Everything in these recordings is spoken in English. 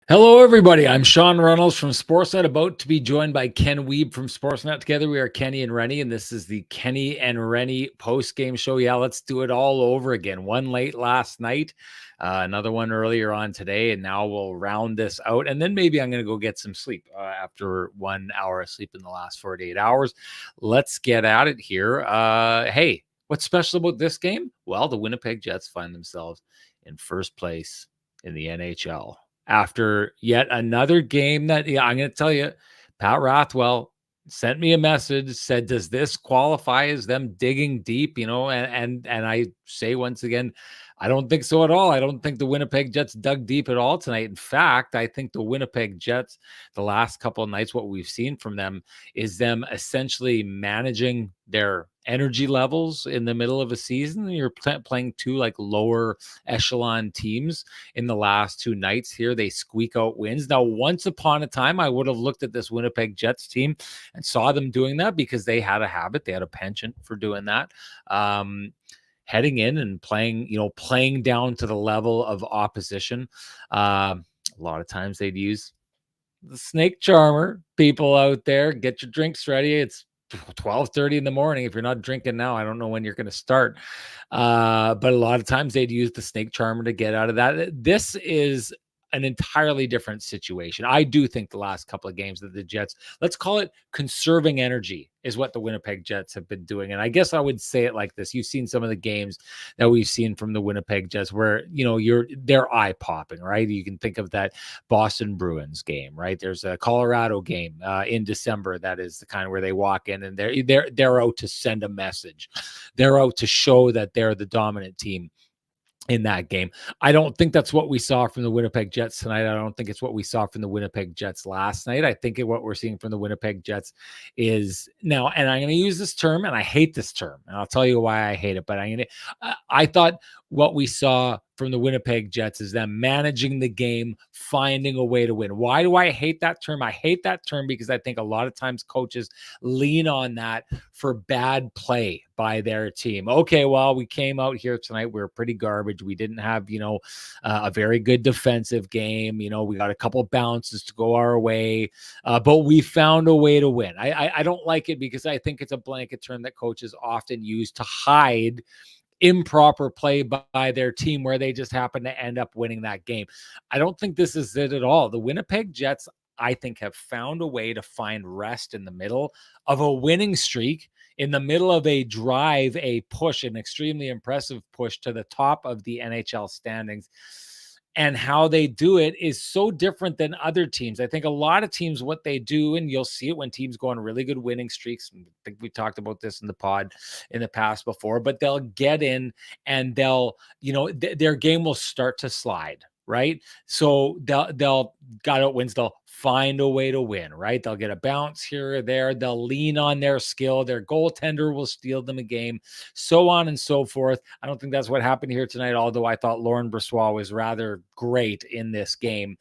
Hello, everybody. I'm Sean Reynolds from Sportsnet, about to be joined by Ken Wiebe from Sportsnet. Together, we are Kenny and Renny, and this is the Kenny and Renny post-game show. Yeah, let's do it all over again. One late last night, another one earlier on today, and now we'll round this out. And then maybe I'm going to go get some sleep after 1 hour of sleep in the last 48 hours. Let's get at it here. Hey, what's special about this game? Well, the Winnipeg Jets find themselves in first place in the NHL after yet another game that, yeah, I'm going to tell you, Pat Rathwell sent me a message, said, does this qualify as them digging deep? And I say once again, I don't think so at all. I don't think the Winnipeg Jets dug deep at all tonight. In fact, I think the Winnipeg Jets, the last couple of nights, what we've seen from them is them essentially managing their energy levels in the middle of a season. You're playing two like lower echelon teams in the last two nights here. They squeak out wins. Now, once upon a time, I would have looked at this Winnipeg Jets team and saw them doing that because they had a habit. They had a penchant for doing that. Heading in and playing down to the level of opposition. A lot of times they'd use the snake charmer. People out there, get your drinks ready. It's 12:30 in the morning. If you're not drinking now, I don't know when you're going to start. But a lot of times they'd use the snake charmer to get out of that. This is an entirely different situation. I do think the last couple of games that the Jets, let's call it conserving energy, is what the Winnipeg Jets have been doing. And I guess I would say it like this. You've seen some of the games that we've seen from the Winnipeg Jets where, they're eye popping, right? You can think of that Boston Bruins game, right? There's a Colorado game in December that is the kind where they walk in and they're out to send a message. They're out to show that they're the dominant team in that game. I don't think that's what we saw from the Winnipeg Jets tonight. I don't think it's what we saw from the Winnipeg Jets last night. I think what we're seeing from the Winnipeg Jets is now, and I'm going to use this term, and I hate this term, and I'll tell you why I hate it. But I thought what we saw from the Winnipeg Jets is them managing the game, finding a way to win. Why do I hate that term? I hate that term because I think a lot of times coaches lean on that for bad play by their team. Okay, well, we came out here tonight. We were pretty garbage. We didn't have, a very good defensive game. We got a couple bounces to go our way, but we found a way to win. I don't like it because I think it's a blanket term that coaches often use to hide improper play by their team where they just happen to end up winning that game. I don't think this is it at all. The Winnipeg Jets, I think, have found a way to find rest in the middle of a winning streak, in the middle of a drive, a push, an extremely impressive push to the top of the NHL standings. And how they do it is so different than other teams. I think a lot of teams, what they do, and you'll see it when teams go on really good winning streaks. I think we talked about this in the pod in the past before, but they'll get in and their game will start to slide, right? So they'll got out wins. They'll find a way to win, right? They'll get a bounce here or there. They'll lean on their skill. Their goaltender will steal them a game, so on and so forth. I don't think that's what happened here tonight, although I thought Lauren Brossoit was rather great in this game.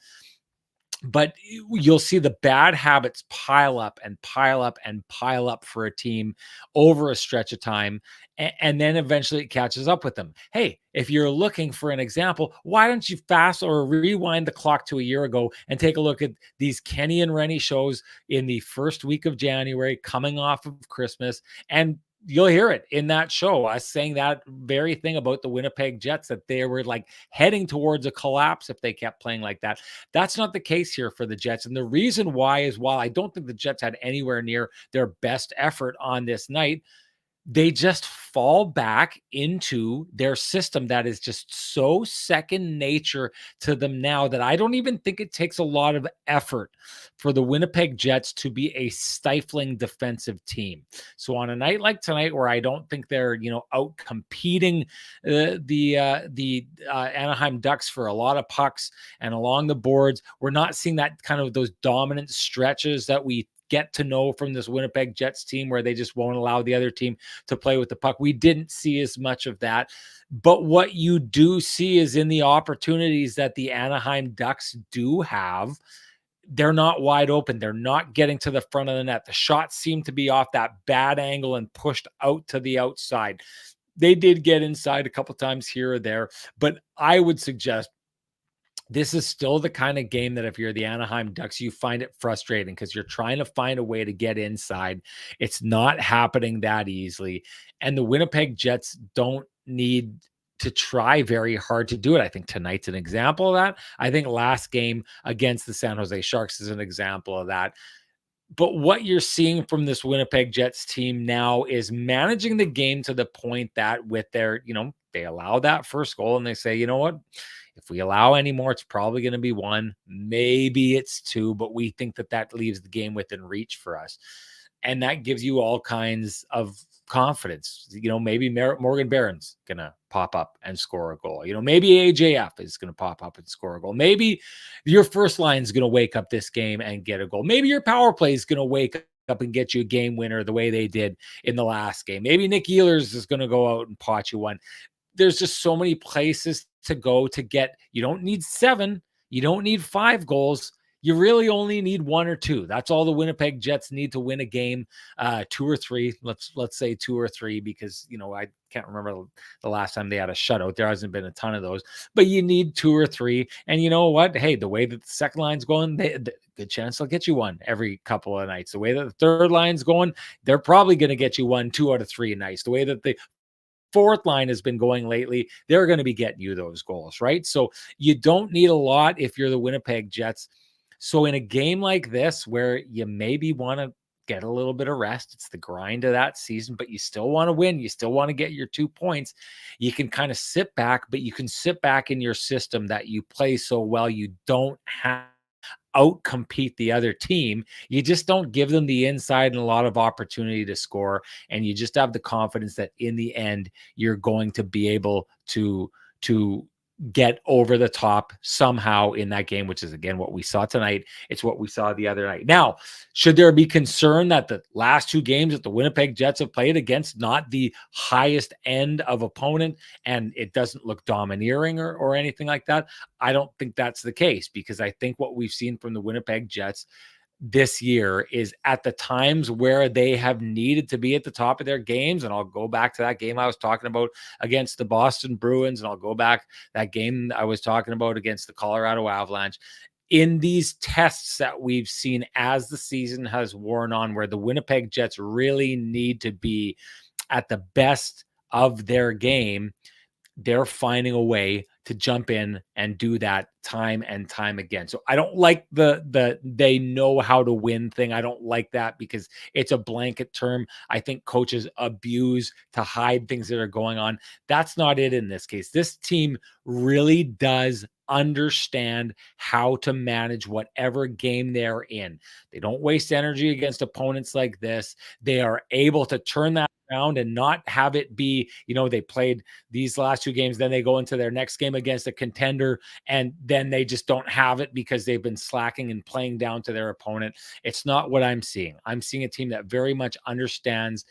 But you'll see the bad habits pile up and pile up and pile up for a team over a stretch of time. And then eventually it catches up with them. Hey, if you're looking for an example, why don't you fast or rewind the clock to a year ago and take a look at these Kenny and Renny shows in the first week of January, coming off of Christmas, and you'll hear it in that show, us saying that very thing about the Winnipeg Jets, that they were like heading towards a collapse if they kept playing like that. That's not the case here for the Jets. And the reason why is, while I don't think the Jets had anywhere near their best effort on this night, they just fall back into their system that is just so second nature to them now that I don't even think it takes a lot of effort for the Winnipeg Jets to be a stifling defensive team. So on a night like tonight, where I don't think they're, out competing the Anaheim Ducks for a lot of pucks and along the boards, we're not seeing that kind of those dominant stretches that we get to know from this Winnipeg Jets team, where they just won't allow the other team to play with the puck. We didn't see as much of that. But what you do see is, in the opportunities that the Anaheim Ducks do have, they're not wide open. They're not getting to the front of the net. The shots seem to be off that bad angle and pushed out to the outside. They did get inside a couple times here or there, but I would suggest this is still the kind of game that if you're the Anaheim Ducks, you find it frustrating because you're trying to find a way to get inside. It's not happening that easily. And the Winnipeg Jets don't need to try very hard to do it. I think tonight's an example of that. I think last game against the San Jose Sharks is an example of that. But what you're seeing from this Winnipeg Jets team now is managing the game to the point that with their, they allow that first goal and they say, you know what? If we allow any more, it's probably going to be one, maybe it's two, but we think that leaves the game within reach for us. And that gives you all kinds of confidence. Maybe Morgan Barron's going to pop up and score a goal. Maybe AJF is going to pop up and score a goal. Maybe your first line is going to wake up this game and get a goal. Maybe your power play is going to wake up and get you a game winner the way they did in the last game. Maybe Nick Ehlers is going to go out and pot you one. There's just so many places to go to get. You don't need 7. You don't need 5 goals. You really only need 1 or 2. That's all the Winnipeg Jets need to win a game, 2 or 3. Let's say 2 or 3 because, I can't remember the last time they had a shutout. There hasn't been a ton of those, but you need 2 or 3. And you know what? Hey, the way that the second line's going, good chance they'll get you one every couple of nights. The way that the third line's going, they're probably going to get you 1, 2 out of 3 nights. The way that the fourth line has been going lately, they're going to be getting you those goals, right? So you don't need a lot if you're the Winnipeg Jets. So in a game like this, where you maybe want to get a little bit of rest, it's the grind of that season, but you still want to win. You still want to get your 2 points. You can kind of sit back, but you can sit back in your system that you play so well. You don't have out-compete the other team. You just don't give them the inside and a lot of opportunity to score. And you just have the confidence that in the end, you're going to be able to get over the top somehow in that game, which is again what we saw tonight. It's what we saw the other night. Now, should there be concern that the last 2 games that the Winnipeg Jets have played against not the highest end of opponent and it doesn't look domineering or anything like that? I don't think that's the case, because I think what we've seen from the Winnipeg Jets this year is at the times where they have needed to be at the top of their games. And I'll go back to that game I was talking about against the Boston Bruins. And I'll go back that game I was talking about against the Colorado Avalanche. In these tests that we've seen as the season has worn on, where the Winnipeg Jets really need to be at the best of their game, they're finding a way to jump in and do that time and time again. So I don't like the they know how to win thing. I don't like that because it's a blanket term. I think coaches abuse to hide things that are going on. That's not it in this case. This team really does understand how to manage whatever game they're in. They don't waste energy against opponents like this. They are able to turn that around and not have it be, they played these last 2 games, then they go into their next game against a contender, and then they just don't have it because they've been slacking and playing down to their opponent. It's not what I'm seeing. I'm seeing a team that very much understands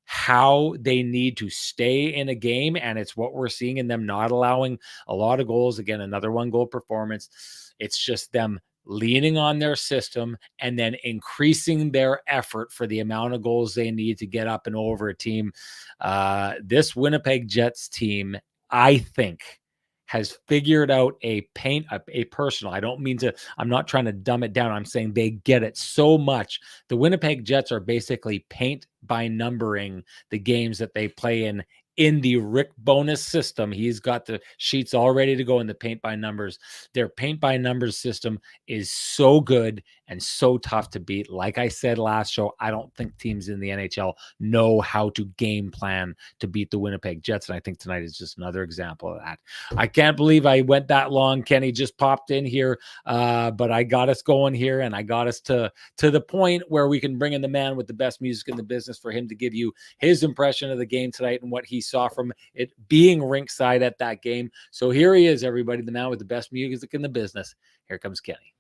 how they need to stay in a game, and it's what we're seeing in them not allowing a lot of goals. Again, another 1-goal performance. It's just them leaning on their system and then increasing their effort for the amount of goals they need to get up and over a team. This Winnipeg Jets team, I think, has figured out a personal, I'm not trying to dumb it down. I'm saying they get it so much. The Winnipeg Jets are basically paint by numbering the games that they play in the Rick Bonus system. He's got the sheets all ready to go in the paint by numbers. Their paint by numbers system is so good and so tough to beat. Like I said last show, I don't think teams in the NHL know how to game plan to beat the Winnipeg Jets. And I think tonight is just another example of that. I can't believe I went that long. Kenny just popped in here, but I got us going here, and I got us to the point where we can bring in the man with the best music in the business for him to give you his impression of the game tonight and what he saw from it being rinkside at that game. So here he is, everybody, the man with the best music in the business. Here comes Kenny.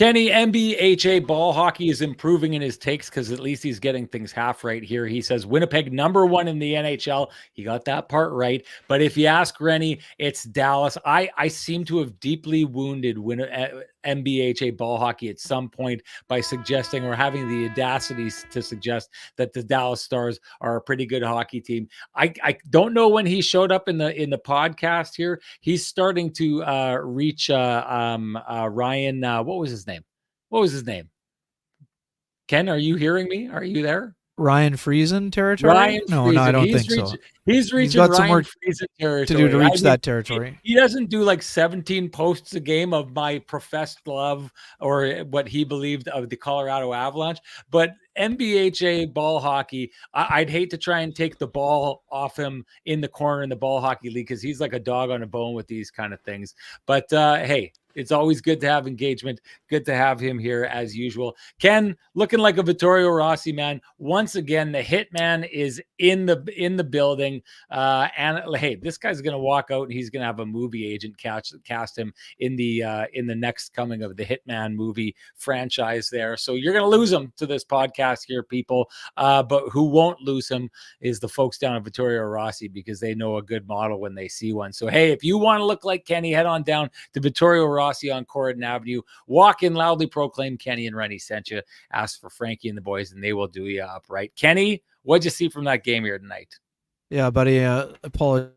Kenny, NBHA ball hockey is improving in his takes because at least he's getting things half right here. He says Winnipeg #1 in the NHL. He got that part right. But if you ask Renny, it's Dallas. I seem to have deeply wounded NBHA ball hockey at some point by suggesting or having the audacity to suggest that the Dallas Stars are a pretty good hockey team. I don't know when he showed up in the podcast here. He's starting to reach Ryan. What was his name? What was his name? Ken, are you hearing me? Are you there? Ryan Friesen territory? Ryan no, Friesen. No, I don't think so. He's reaching got Ryan some work Friesen territory to do to reach that territory. He doesn't do like 17 posts a game of my professed love or what he believed of the Colorado Avalanche, but NBHA ball hockey, I'd hate to try and take the ball off him in the corner in the ball hockey league because he's like a dog on a bone with these kind of things. But hey, it's always good to have engagement. Good to have him here as usual. Ken, looking like a Vittorio Rossi, man. Once again, the hitman is in the building. And hey, this guy's gonna walk out and he's gonna have a movie agent cast him in the next coming of the Hitman movie franchise there. So you're gonna lose him to this podcast here, people. But who won't lose him is the folks down at Vittorio Rossi because they know a good model when they see one. So hey, if you want to look like Kenny, head on down to Vittorio Rossi on Corridon Avenue. Walk in, loudly proclaim Kenny and Renny sent you. Ask for Frankie and the boys, and they will do you up, right? Kenny, what'd you see from that game here tonight? Yeah, buddy, apologize.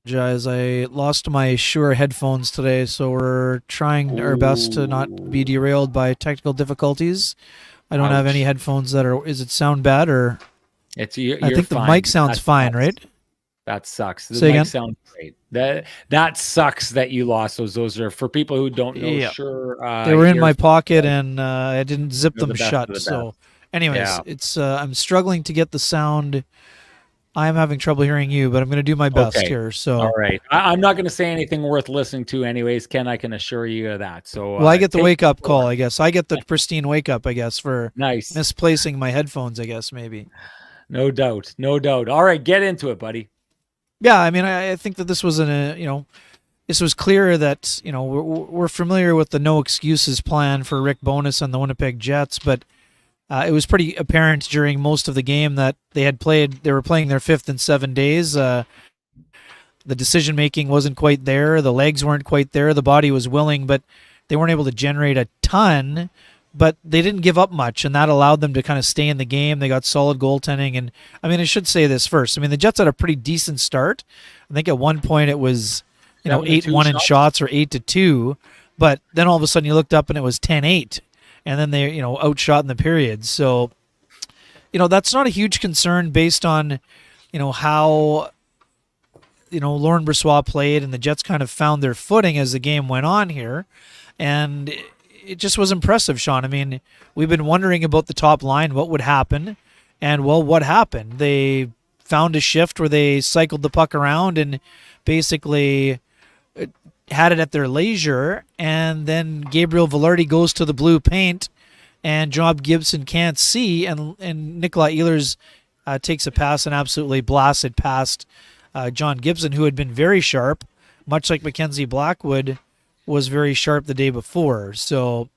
I lost my Shure headphones today, so we're trying our best to not be derailed by technical difficulties. I don't have any headphones that are. Is it sound bad or? I think the mic sounds fine, right? That sucks. The mic sounds great. That sucks that you lost those. Those are for people who don't know. Yeah. Sure, they were in my pocket and I didn't zip them shut. So, anyways, it's I'm struggling to get the sound. I'm having trouble hearing you, but I'm going to do my best here. So, all right, I'm not going to say anything worth listening to, anyways. Ken, I can assure you of that. So, well, I get the wake up call. I guess I get the pristine wake up. I guess for misplacing my headphones. I guess maybe. No doubt, no doubt. All right, get into it, buddy. Yeah, I mean, I think that this was this was clear that we're familiar with the no excuses plan for Rick Bowness and the Winnipeg Jets, but it was pretty apparent during most of the game that they were playing their 5th in 7 days. The decision making wasn't quite there, the legs weren't quite there, the body was willing, but they weren't able to generate a ton. But they didn't give up much, and that allowed them to kind of stay in the game. They got solid goaltending, and I mean, I should say this first. I mean, the Jets had a pretty decent start. I think at one point it was 8-1 in shots or 8-2, but then all of a sudden you looked up and it was 10-8, and then they outshot in the period. So that's not a huge concern based on how Laurent Brossoit played, and the Jets kind of found their footing as the game went on here, and it just was impressive, Sean. I mean, we've been wondering about the top line, what would happen, and well, what happened? They found a shift where they cycled the puck around and basically had it at their leisure, and then Gabriel Velarde goes to the blue paint, and Job Gibson can't see, and Nikolai Ehlers takes a pass and absolutely blasts it past John Gibson, who had been very sharp, much like Mackenzie Blackwood was very sharp the day before. So,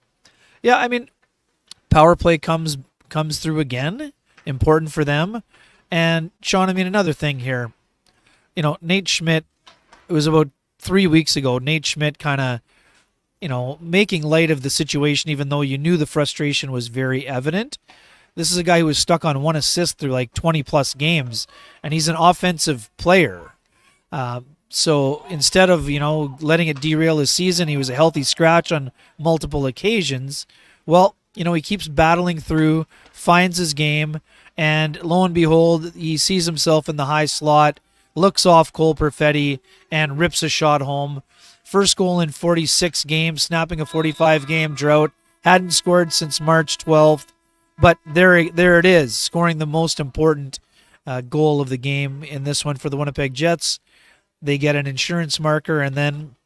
yeah, I mean, power play comes through again, important for them. And, Sean, I mean, another thing here, Nate Schmidt, it was about 3 weeks ago, Nate Schmidt kind of, making light of the situation, even though you knew the frustration was very evident. This is a guy who was stuck on 1 assist through like 20-plus games, and he's an offensive player. So instead of, letting it derail his season, he was a healthy scratch on multiple occasions. Well, he keeps battling through, finds his game, and lo and behold, he sees himself in the high slot, looks off Cole Perfetti, and rips a shot home. First goal in 46 games, snapping a 45-game drought. Hadn't scored since March 12th, but there it is, scoring the most important goal of the game in this one for the Winnipeg Jets. They get an insurance marker, and then,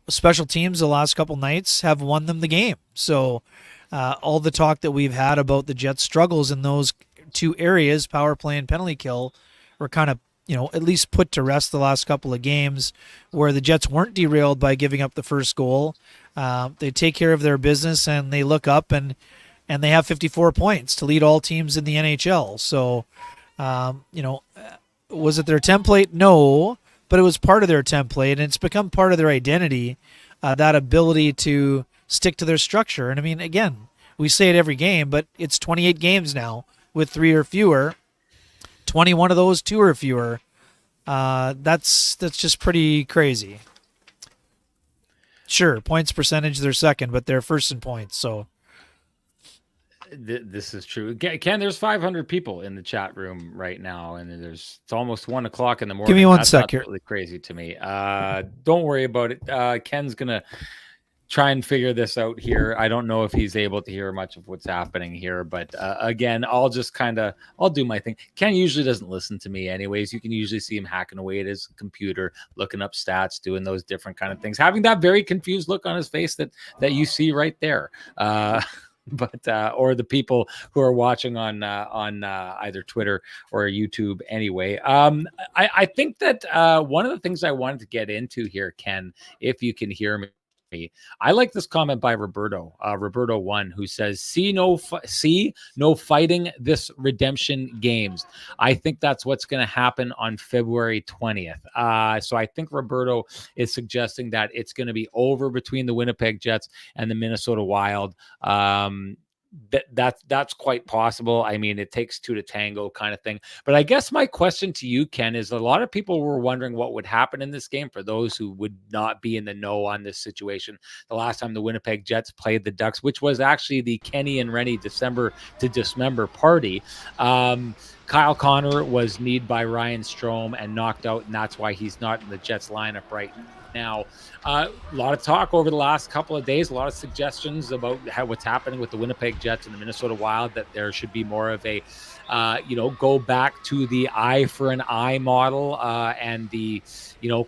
special teams the last couple nights have won them the game. So all the talk that we've had about the Jets' struggles in those 2 areas, power play and penalty kill, were kind of, at least put to rest the last couple of games where the Jets weren't derailed by giving up the first goal. They take care of their business and they look up and they have 54 points to lead all teams in the NHL. So, was it their template? No, but it was part of their template, and it's become part of their identity. That ability to stick to their structure. And I mean, again, we say it every game, but it's 28 games now with 3 or fewer. 21 of those 2 or fewer. That's just pretty crazy. Sure, points percentage they're second, but they're first in points. So This is true. Ken, there's 500 people in the chat room right now, and it's almost 1 o'clock in the morning. give me one That's sec here. absolutely crazy to me. Don't worry about it. Ken's gonna try and figure this out here. I don't know if he's able to hear much of what's happening here, but again, I'll do my thing. Ken usually doesn't listen to me anyways. You can usually see him hacking away at his computer, looking up stats, doing those different kind of things, having that very confused look on his face that you see right there. But or the people who are watching on either Twitter or YouTube anyway. I think that one of the things I wanted to get into here, Ken, if you can hear me, I like this comment by Roberto1, who says, see no fighting this redemption games. I think that's what's going to happen on February 20th. So I think Roberto is suggesting that it's going to be over between the Winnipeg Jets and the Minnesota Wild. That's quite possible. I mean, it takes 2 to tango kind of thing. But I guess my question to you, Ken, is a lot of people were wondering what would happen in this game. For those who would not be in the know on this situation, the last time the Winnipeg Jets played the Ducks, which was actually the Kenny and Renny December to Dismember party, Kyle Connor was kneed by Ryan Strome and knocked out, and that's why he's not in the Jets lineup right now. A lot of talk over the last couple of days, a lot of suggestions about what's happening with the Winnipeg Jets and the Minnesota Wild, that there should be more of a, go back to the eye for an eye model and the,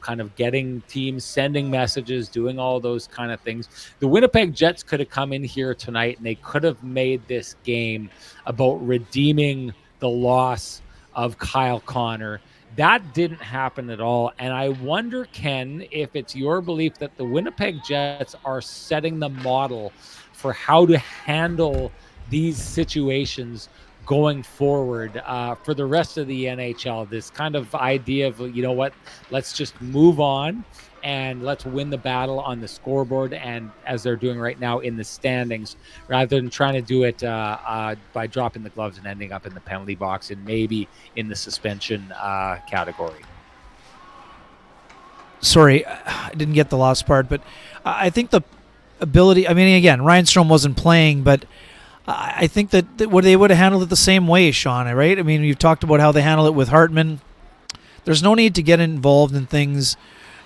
kind of getting teams sending messages, doing all those kind of things. The Winnipeg Jets could have come in here tonight and they could have made this game about redeeming the loss of Kyle Connor. That didn't happen at all. And I wonder, Ken, if it's your belief that the Winnipeg Jets are setting the model for how to handle these situations going forward for the rest of the NHL. This kind of idea of, let's just move on and let's win the battle on the scoreboard, and as they're doing right now in the standings, rather than trying to do it by dropping the gloves and ending up in the penalty box and maybe in the suspension category. Sorry, I didn't get the last part, but I think the ability, I mean, again, Ryan Strome wasn't playing, but I think that they would have handled it the same way, Sean, right? I mean, you've talked about how they handle it with Hartman. There's no need to get involved in things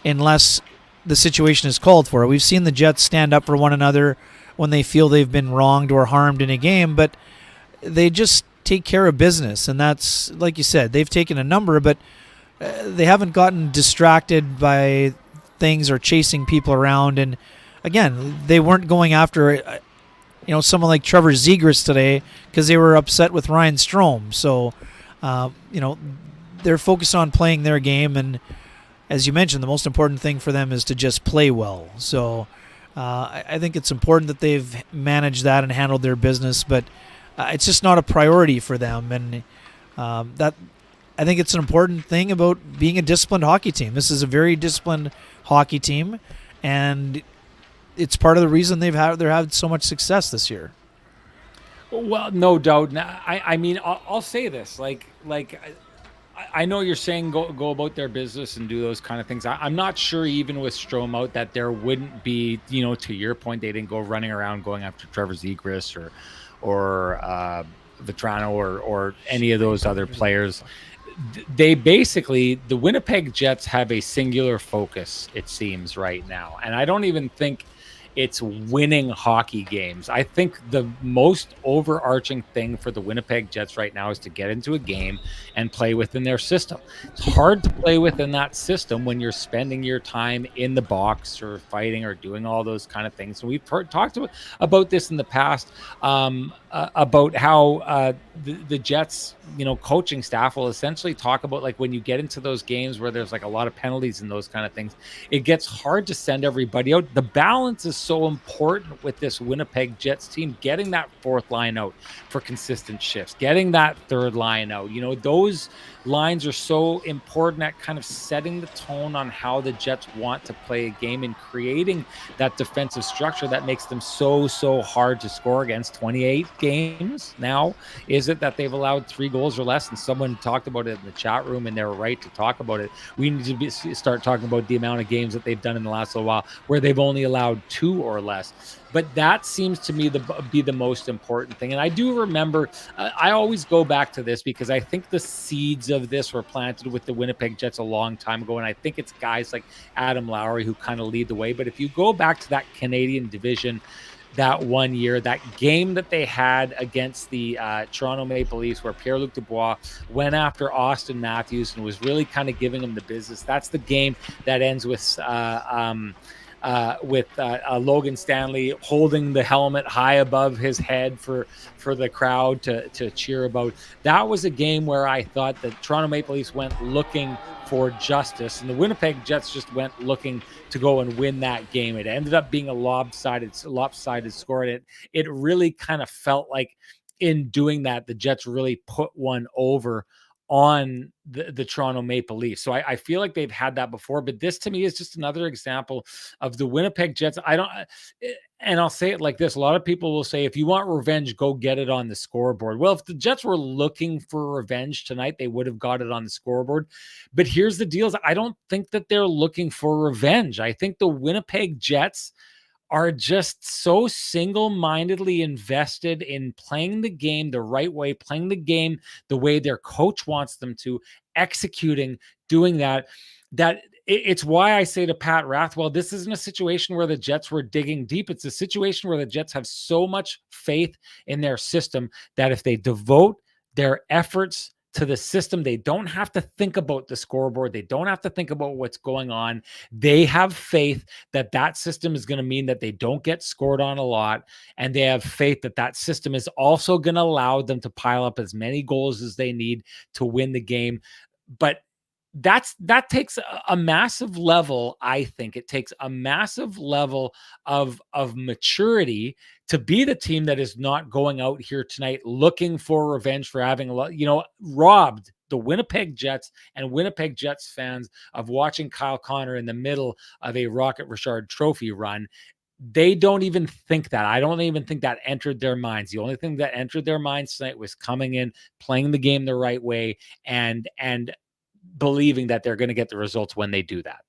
unless the situation is called for. We've seen the Jets stand up for one another when they feel they've been wronged or harmed in a game, but they just take care of business. And that's, like you said, they've taken a number, but they haven't gotten distracted by things or chasing people around. And again, they weren't going after someone like Trevor Zegras today because they were upset with Ryan Strome. So, they're focused on playing their game, and as you mentioned, the most important thing for them is to just play well. So I think it's important that they've managed that and handled their business, but it's just not a priority for them. And that I think it's an important thing about being a disciplined hockey team. This is a very disciplined hockey team, and it's part of the reason they've had so much success this year. Well, no doubt. I mean, I'll say this, like I know you're saying go about their business and do those kind of things. I'm not sure, even with Strome out, that there wouldn't be, to your point, they didn't go running around going after Trevor Zegras or Vetrano or any of those other players. They basically, the Winnipeg Jets have a singular focus, it seems, right now. And I don't even think it's winning hockey games. I think the most overarching thing for the Winnipeg Jets right now is to get into a game and play within their system. It's hard to play within that system when you're spending your time in the box or fighting or doing all those kind of things. And we've talked about this in the past, about how the Jets, coaching staff will essentially talk about, like, when you get into those games where there's like a lot of penalties and those kind of things, it gets hard to send everybody out. The balance is so important with this Winnipeg Jets team, getting that fourth line out for consistent shifts, getting that third line out. Those lines are so important at kind of setting the tone on how the Jets want to play a game and creating that defensive structure that makes them so hard to score against. 28 games now is it that they've allowed 3 goals or less? And someone talked about it in the chat room, and they're right to talk about it. We need to start talking about the amount of games that they've done in the last little while where they've only allowed 2 or less. But that seems to me to be the most important thing. And I do remember, I always go back to this because I think the seeds of this were planted with the Winnipeg Jets a long time ago. And I think it's guys like Adam Lowry who kind of lead the way. But if you go back to that Canadian division, that one year, that game that they had against the Toronto Maple Leafs, where Pierre-Luc Dubois went after Austin Matthews and was really kind of giving him the business. That's the game that ends with Logan Stanley holding the helmet high above his head for the crowd to cheer about. That was a game where I thought that Toronto Maple Leafs went looking for justice, and the Winnipeg Jets just went looking to go and win that game. It ended up being a lopsided score, and it really kind of felt like in doing that, the Jets really put one over on the Toronto Maple Leafs. So I feel like they've had that before, but this to me is just another example of the Winnipeg Jets. And I'll say it like this. A lot of people will say, if you want revenge, go get it on the scoreboard. Well, if the Jets were looking for revenge tonight, they would have got it on the scoreboard. But here's the deal. I don't think that they're looking for revenge. I think the Winnipeg Jets are just so single-mindedly invested in playing the game the right way, playing the game the way their coach wants them to, executing, doing that it's why I say to Pat Rathwell, this isn't a situation where the Jets were digging deep. It's a situation where the Jets have so much faith in their system that if they devote their efforts to the system, they don't have to think about the scoreboard. They don't have to think about what's going on. They have faith that that system is going to mean that they don't get scored on a lot. And they have faith that that system is also going to allow them to pile up as many goals as they need to win the game. But that takes a massive level. I think it takes a massive level of maturity to be the team that is not going out here tonight looking for revenge for having robbed the Winnipeg Jets and Winnipeg Jets fans of watching Kyle Connor in the middle of a Rocket Richard Trophy run. They don't even think that. I don't even think that entered their minds. The only thing that entered their minds tonight was coming in, playing the game the right way, and believing that they're going to get the results when they do that.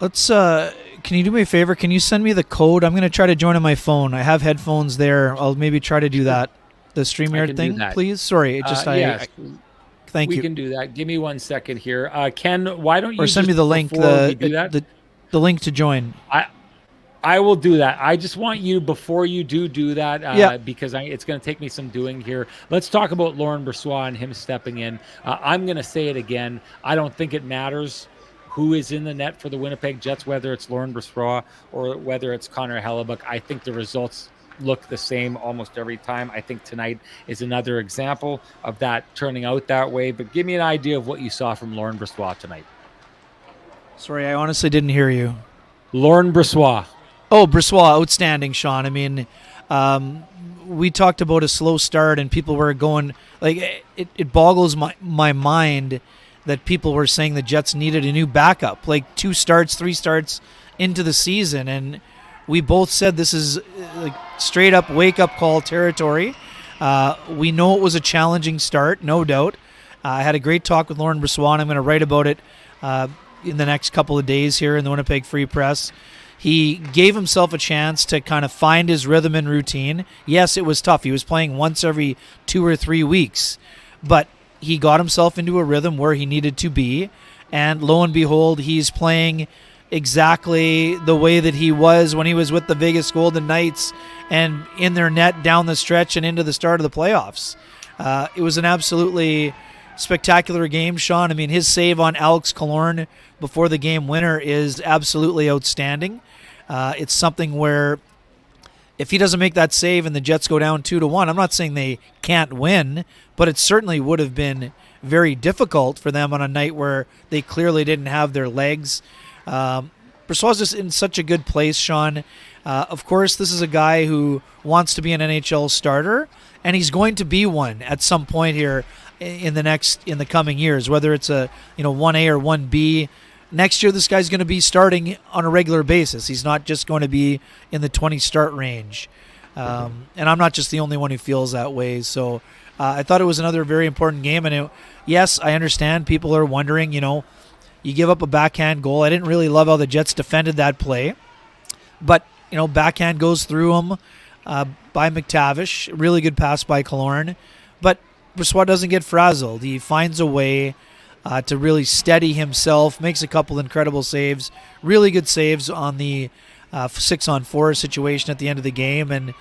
Let's can you do me a favor? Can you send me the code? I'm going to try to join on my phone. I have headphones there. I'll maybe try to do that. The StreamYard thing, please. Sorry, yes, thank you. We can do that. Give me 1 second here. Ken, why don't you send me the link, the link to join. I will do that. I just want you, before you do that, because it's going to take me some doing here. Let's talk about Laurent Brossoit and him stepping in. I'm going to say it again. I don't think it matters who is in the net for the Winnipeg Jets, whether it's Laurent Brossoit or whether it's Connor Hellebuyck. I think the results look the same almost every time. I think tonight is another example of that turning out that way. But give me an idea of what you saw from Laurent Brossoit tonight. Sorry, I honestly didn't hear you. Laurent Brossoit. Oh, Brossoit, outstanding, Sean. I mean, we talked about a slow start, and people were going like it boggles my mind that people were saying the Jets needed a new backup, like 2 starts, 3 starts into the season, and we both said this is like straight up wake up call territory. We know it was a challenging start, no doubt. I had a great talk with Laurent Brossoit, and I'm going to write about it in the next couple of days here in the Winnipeg Free Press. He gave himself a chance to kind of find his rhythm and routine. Yes, it was tough. He was playing once every 2 or 3 weeks, but he got himself into a rhythm where he needed to be, and lo and behold, he's playing exactly the way that he was when he was with the Vegas Golden Knights and in their net down the stretch and into the start of the playoffs. It was an absolutely spectacular game, Sean. I mean, his save on Alex Killorn before the game winner is absolutely outstanding. It's something where if he doesn't make that save and the Jets go down 2-1, I'm not saying they can't win, but it certainly would have been very difficult for them on a night where they clearly didn't have their legs. Brossoit's just in such a good place, Sean. Of course, this is a guy who wants to be an NHL starter, and he's going to be one at some point here in the coming years, whether it's a 1A or 1B. Next year, this guy's going to be starting on a regular basis. He's not just going to be in the 20 start range. And I'm not just the only one who feels that way. So I thought it was another very important game. And yes, I understand people are wondering, you give up a backhand goal. I didn't really love how the Jets defended that play. But, backhand goes through him by McTavish. Really good pass by Killorn. But Brossoit doesn't get frazzled. He finds a way to really steady himself, makes a couple incredible saves, really good saves on the 6-on-4 situation at the end of the game. And,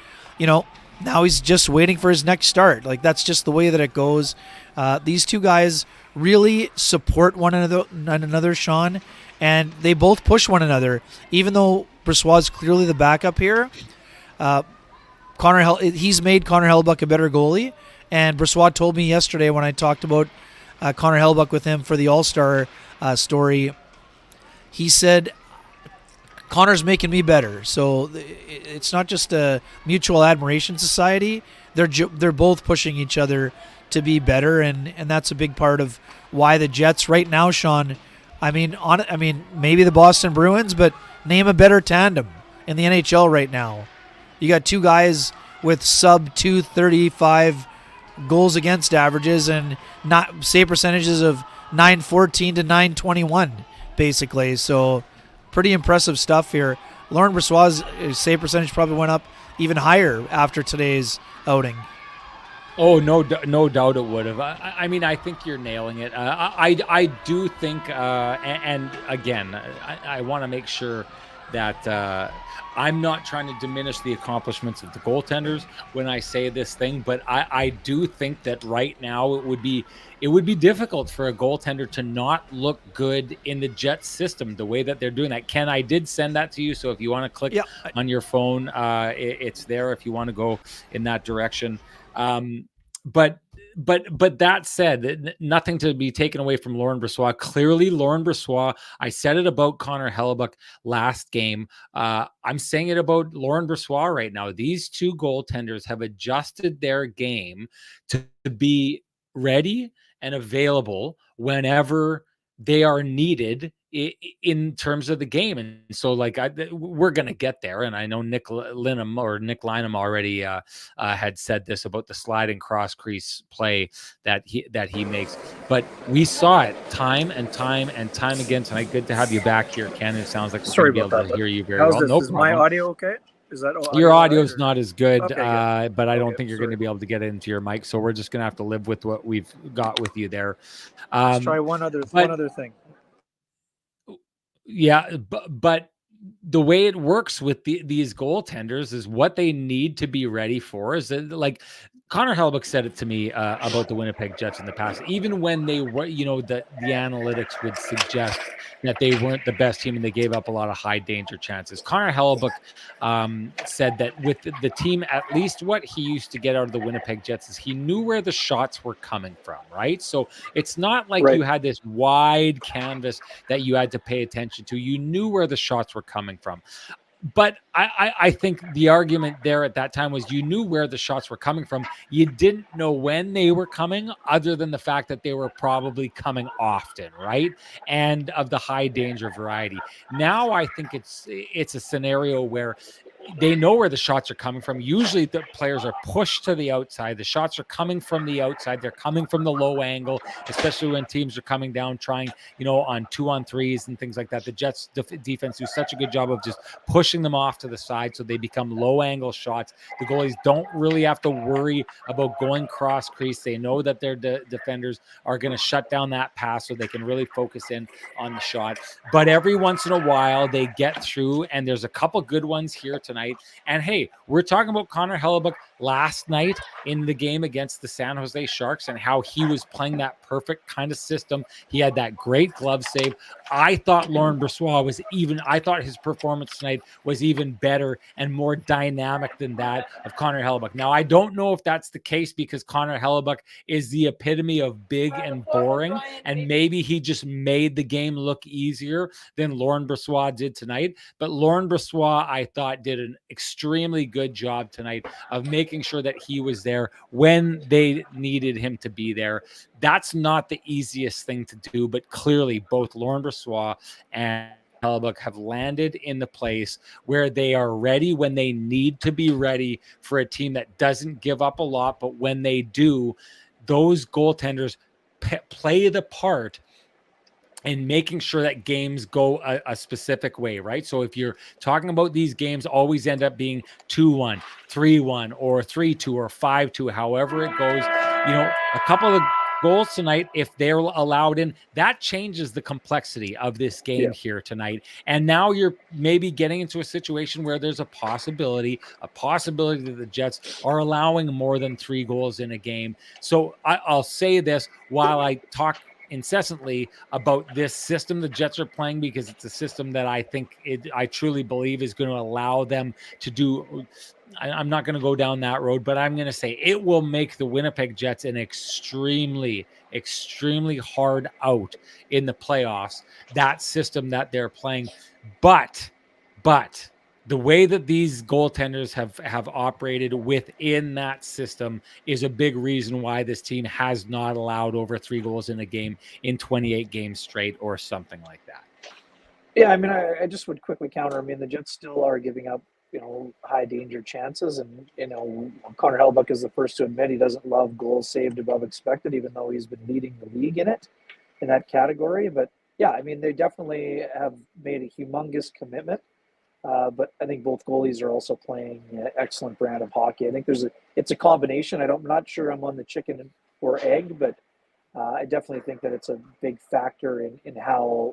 now he's just waiting for his next start. Like, that's just the way that it goes. These two guys really support one another, Sean, and they both push one another. Even though Brossoit's clearly the backup here, he's made Connor Hellebuyck a better goalie. And Brossoit told me yesterday when I talked about Connor Hellebuyck with him for the All-Star story, he said, Connor's making me better. So it's not just a mutual admiration society. They're both pushing each other to be better, and that's a big part of why the Jets right now, Sean, maybe the Boston Bruins, but name a better tandem in the NHL right now. You got two guys with sub 235 goals against averages and not save percentages of 914 to 921, basically. So pretty impressive stuff here. Laurent Brossoit's save percentage probably went up even higher after today's outing. Oh, no doubt it would have. I think you're nailing it. I do think, and again, I want to make sure that I'm not trying to diminish the accomplishments of the goaltenders when I say this thing, but I do think that right now it would be difficult for a goaltender to not look good in the Jets system the way that they're doing that. Ken, I did send that to you, so if you want to click on your phone, it's there if you want to go in that direction. But that said, nothing to be taken away from Laurent Brossoit. Clearly, Laurent Brossoit, I said it about Connor Hellebuyck last game. I'm saying it about Laurent Brossoit right now. These two goaltenders have adjusted their game to be ready and available whenever they are needed in terms of the game. And so we're going to get there. And I know Nick Lynham already had said this about the sliding cross crease play that he makes, but we saw it time and time again tonight. Good to have you back here, Ken. It sounds like we're going to be able to hear you very well. No problem. Is my audio okay? Is that your audio's not as good, okay, but I don't think you're going to be able to get into your mic. So we're just going to have to live with what we've got with you there. Let's try one other thing. Yeah, but the way it works with these goaltenders is what they need to be ready for. Is that, like Connor Hellebuyck said it to me about the Winnipeg Jets in the past, even when they were, the analytics would suggest that they weren't the best team and they gave up a lot of high danger chances. Connor Hellebuyck said that with the team, at least what he used to get out of the Winnipeg Jets is he knew where the shots were coming from, right? So it's not like you had this wide canvas that you had to pay attention to. You knew where the shots were coming from. But I think the argument there at that time was you knew where the shots were coming from. You didn't know when they were coming, other than the fact that they were probably coming often, right? And of the high danger variety. Now I think it's a scenario where they know where the shots are coming from. Usually the players are pushed to the outside. The shots are coming from the outside. They're coming from the low angle, especially when teams are coming down, trying, on 2-on-3s and things like that. The Jets defense do such a good job of just pushing them off to the side so they become low angle shots. The goalies don't really have to worry about going cross crease. They know that their defenders are going to shut down that pass so they can really focus in on the shot. But every once in a while they get through, and there's a couple good ones here tonight. tonight. And hey, we're talking about Connor Hellebuyck last night in the game against the San Jose Sharks and how he was playing that perfect kind of system. He had that great glove save. I thought Laurent Brossoit I thought his performance tonight was even better and more dynamic than that of Connor Hellebuyck. Now, I don't know if that's the case because Connor Hellebuyck is the epitome of big and boring, and maybe he just made the game look easier than Laurent Brossoit did tonight. But Laurent Brossoit, I thought, did an extremely good job tonight of making sure that he was there when they needed him to be there. That's not the easiest thing to do, but clearly both Laurent Brossoit and Hellebuyck have landed in the place where they are ready when they need to be ready for a team that doesn't give up a lot. But when they do, those goaltenders play the part in making sure that games go a specific way, right? So if you're talking about these games, always end up being 2-1, 3-1, or 3-2, or 5-2, however it goes. A couple of goals tonight, if they're allowed in, that changes the complexity of this game here tonight. And now you're maybe getting into a situation where there's a possibility that the Jets are allowing more than 3 goals in a game. So I'll say this while I talk incessantly about this system the Jets are playing, because it's a system that I truly believe is going to allow them to do. I'm not going to go down that road, but I'm going to say it will make the Winnipeg Jets an extremely, extremely hard out in the playoffs, that system that they're playing. But the way that these goaltenders have operated within that system is a big reason why this team has not allowed over 3 goals in a game in 28 games straight or something like that. Yeah, I mean, I just would quickly counter. I mean, the Jets still are giving up, high danger chances. And, Connor Hellebuyck is the first to admit he doesn't love goals saved above expected, even though he's been leading the league in that category. But yeah, I mean, they definitely have made a humongous commitment. But I think both goalies are also playing an excellent brand of hockey. I think it's a combination. I'm not sure I'm on the chicken or egg, but I definitely think that it's a big factor in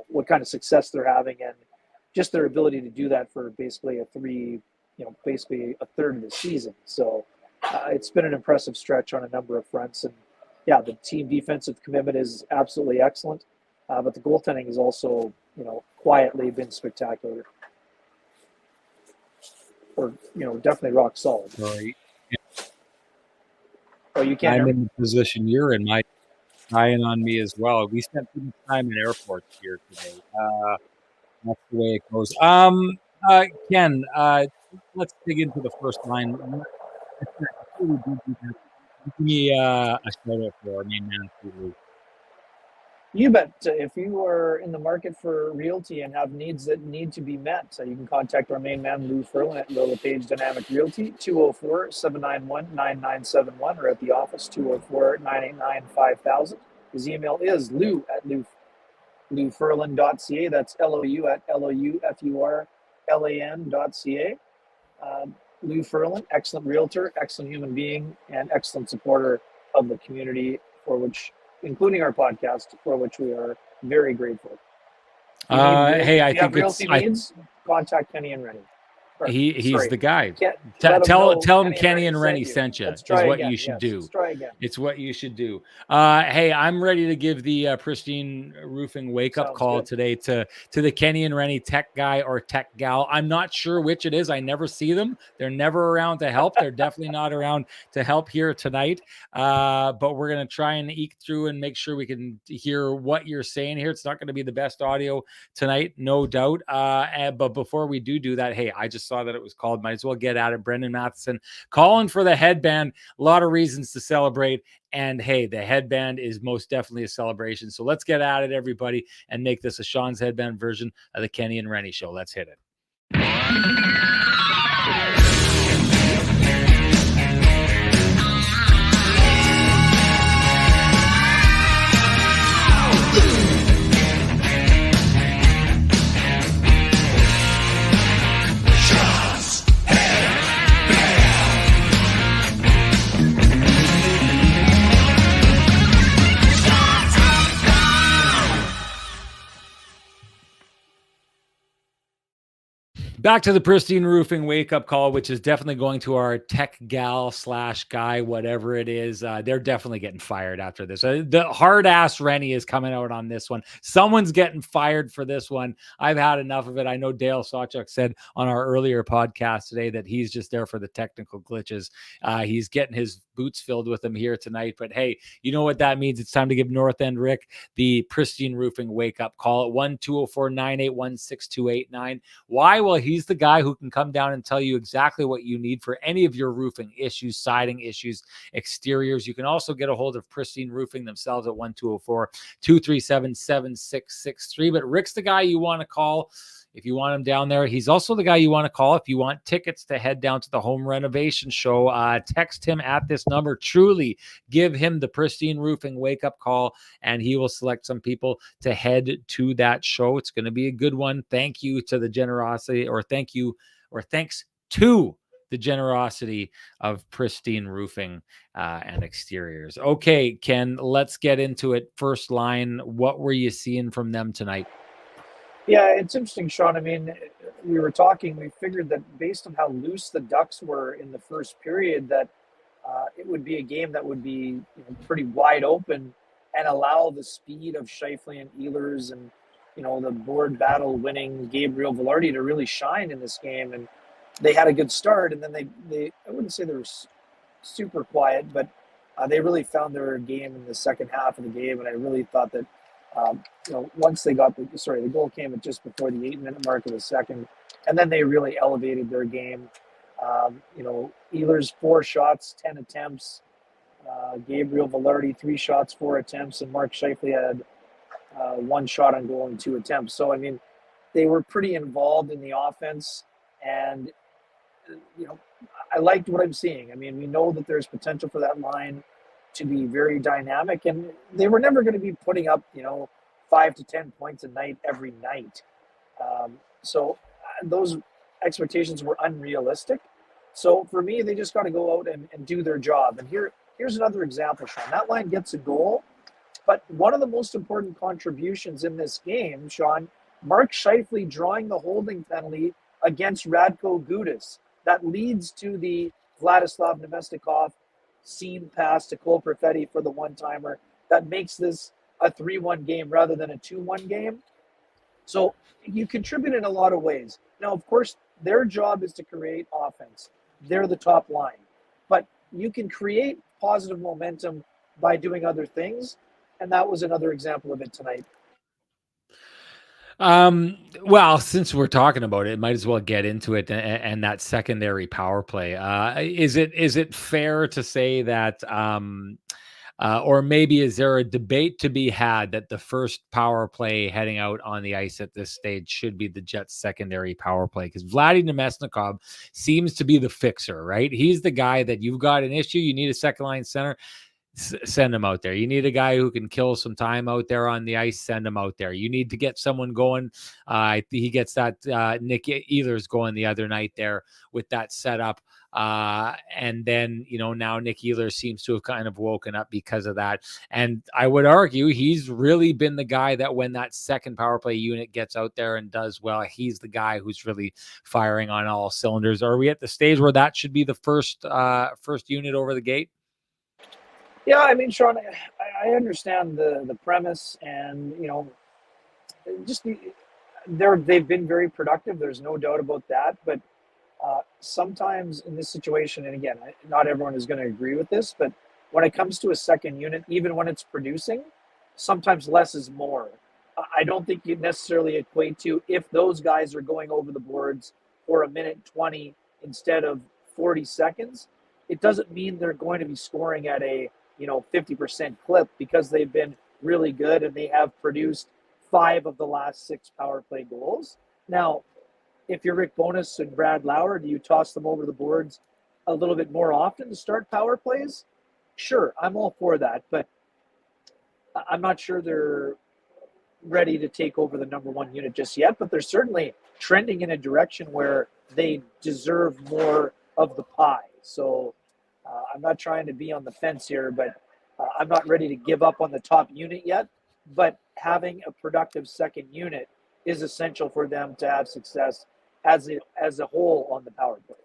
what kind of success they're having, and just their ability to do that for basically basically a third of the season. So it's been an impressive stretch on a number of fronts. And yeah, the team defensive commitment is absolutely excellent. But the goaltending has also, quietly been spectacular. Or, definitely rock solid. Right. Oh, you can't. I'm in the position you're in. My eyeing on me as well. We spent too much time in airports here today. That's the way it goes. Ken, let's dig into the first line. Give me a shout out for our main man. You bet. If you are in the market for realty and have needs that need to be met, you can contact our main man, Lou Ferlin, at Low LePage Dynamic Realty, 204-791-9971, or at the office, 204-989-5000. His email is lou@louferlin.ca. That's LOU@LOUFURLAN.ca. Lou Ferlin, excellent realtor, excellent human being, and excellent supporter of the community, including our podcast, for which we are very grateful. Hey, I think realty needs, contact Kenny and Renny. He's the guy. Tell him Kenny and Renny sent you. Is what you should do. Let's try again. It's what you should do. Hey, I'm ready to give the Pristine Roofing wake-up call today to the Kenny and Renny tech guy or tech gal. I'm not sure which it is. I never see them. They're never around to help. They're definitely not around to help here tonight. But we're going to try and eke through and make sure we can hear what you're saying here. It's not going to be the best audio tonight, no doubt. But before we do that, hey, I just saw that it was called. Might as well get at it. Brendan Matheson calling for the headband. A lot of reasons to celebrate. And hey, the headband is most definitely a celebration. So let's get at it, everybody, and make this a Sean's headband version of the Kenny and Renny show. Let's hit it. Back to the Pristine Roofing wake-up call, which is definitely going to our tech gal / guy, whatever it is. They're definitely getting fired after this. The hard-ass Renny is coming out on this one. Someone's getting fired for this one. I've had enough of it. I know Dale Sawchuk said on our earlier podcast today that he's just there for the technical glitches. He's getting his boots filled with them here tonight. But hey, you know what that means? It's time to give North End Rick the Pristine Roofing wake-up call at 1-204-981-6289. Why? Well, he's the guy who can come down and tell you exactly what you need for any of your roofing issues, siding issues, exteriors. You can also get a hold of Pristine Roofing themselves at 1-204-237-7663. But Rick's the guy you want to call if you want him down there. He's also the guy you want to call if you want tickets to head down to the home renovation show. Text him at this number. Truly give him the Pristine Roofing wake-up call, and he will select some people to head to that show. It's going to be a good one. Thank you to the generosity, or thanks to the generosity of Pristine Roofing and Exteriors. Okay, Ken, let's get into it. First line, what were you seeing from them tonight? Yeah, it's interesting, Sean. I mean, we were talking, we figured that based on how loose the Ducks were in the first period, that it would be a game that would be pretty wide open and allow the speed of Scheifele and Ehlers and, the board battle winning Gabriel Velarde to really shine in this game. And they had a good start, and then they I wouldn't say they were super quiet, but they really found their game in the second half of the game. And I really thought that, once they got the goal came at just before the 8-minute mark of the second, and then they really elevated their game. Ehlers 4 shots, 10 attempts. Gabriel Velarde 3 shots, 4 attempts, and Mark Scheifele had 1 shot on goal and 2 attempts. So I mean, they were pretty involved in the offense, and I liked what I'm seeing. I mean, we know that there's potential for that line to be very dynamic, and they were never going to be putting up 5 to 10 points a night every night. So those expectations were unrealistic. So for me, they just got to go out and do their job. And here's another example, Sean. That line gets a goal, but one of the most important contributions in this game, Sean, Mark Scheifele drawing the holding penalty against Radko Gudas. That leads to the Vladislav Nemestikov seam pass to Cole Perfetti for the one-timer. That makes this a 3-1 game rather than a 2-1 game. So you contribute in a lot of ways. Now, of course, their job is to create offense. They're the top line. But you can create positive momentum by doing other things, and that was another example of it tonight. Well, since we're talking about it, might as well get into it and that secondary power play. Is it fair to say that, or maybe is there a debate to be had that the first power play heading out on the ice at this stage should be the Jets' secondary power play? Because Vladdy Nemesnikov seems to be the fixer, right? He's the guy that you've got an issue, you need a second line center. Send him out there. You need a guy who can kill some time out there on the ice. Send him out there. You need to get someone going. He gets that Nick Ehlers going the other night there with that setup. And then, now Nick Ehlers seems to have kind of woken up because of that. And I would argue he's really been the guy that when that second power play unit gets out there and does well, he's the guy who's really firing on all cylinders. Are we at the stage where that should be the first unit over the gate? Yeah, I mean, Sean, I understand the premise, and they've been very productive. There's no doubt about that. But sometimes in this situation, and again, not everyone is going to agree with this, but when it comes to a second unit, even when it's producing, sometimes less is more. I don't think you necessarily equate to if those guys are going over the boards for a minute 20 instead of 40 seconds. It doesn't mean they're going to be scoring at a 50% clip, because they've been really good and they have produced 5 of the last 6 power play goals. Now, if you're Rick Bowness and Brad Lauer, do you toss them over the boards a little bit more often to start power plays? Sure, I'm all for that, but I'm not sure they're ready to take over the number 1 unit just yet, but they're certainly trending in a direction where they deserve more of the pie. So I'm not trying to be on the fence here, but I'm not ready to give up on the top unit yet. But having a productive second unit is essential for them to have success as a whole on the power play.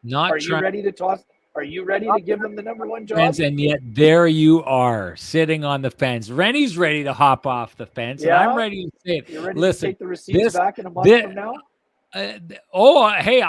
Not Are you trying ready to toss? Are you ready to give him the number one job? and yet there you are sitting on the fence. Rennie's ready to hop off the fence, and I'm Yeah, ready to say it. you're ready to Listen, take the receipts this back in a month this from now. Hey,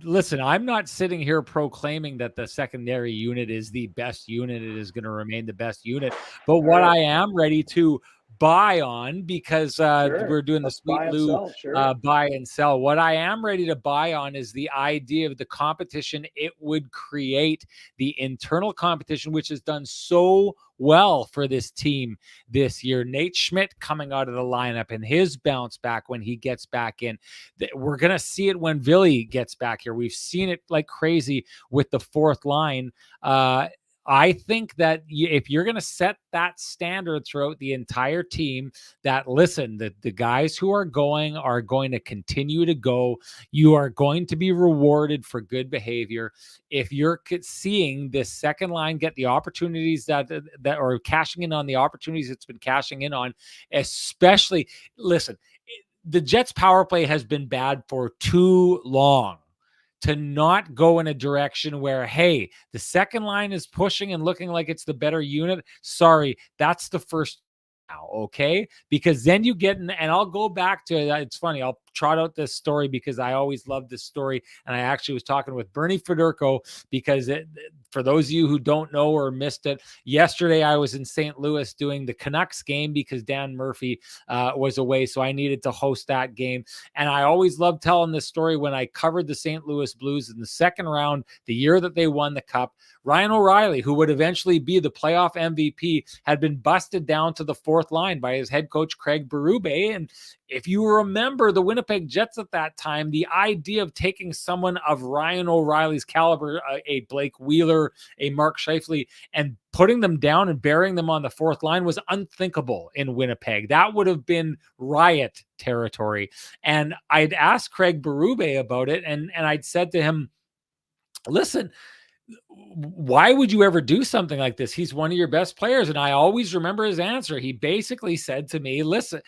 listen, I'm not sitting here proclaiming that the secondary unit is the best unit. It is going to remain the best unit. But what Right. I am ready to buy on, because Sure. we're doing the Let's Sweet buy and Lou sell. Sure. buy and sell. What I am ready to buy on is the idea of the competition it would create, the internal competition, which has done so well for this team this year. Nate Schmidt coming out of the lineup and his bounce back when he gets back in. We're going to see it when Billy gets back here. We've seen it like crazy with the fourth line. I think that if you're going to set that standard throughout the entire team, that listen, the guys who are going to continue to go. You are going to be rewarded for good behavior. If you're seeing this second line get the opportunities that are cashing in on the opportunities it's been cashing in on, especially, listen, the Jets power play has been bad for too long to not go in a direction where, hey, the second line is pushing and looking like it's the better unit. Sorry, that's the first now, okay? Because then you get in, and I'll go back to, it's funny, I'll trot out this story because I always loved this story. And I actually was talking with Bernie Federico because for those of you who don't know or missed it, yesterday I was in St. Louis doing the Canucks game because Dan Murphy was away. So I needed to host that game. And I always loved telling this story when I covered the St. Louis Blues in the second round, the year that they won the Cup. Ryan O'Reilly, who would eventually be the playoff MVP, had been busted down to the fourth line by his head coach, Craig Berube. And if you remember the Winnipeg Jets at that time, the idea of taking someone of Ryan O'Reilly's caliber, a Blake Wheeler, a Mark Scheifele, and putting them down and burying them on the fourth line was unthinkable in Winnipeg. That would have been riot territory. And I'd asked Craig Berube about it, and I'd said to him, listen, why would you ever do something like this? He's one of your best players. And I always remember his answer. He basically said to me, listen,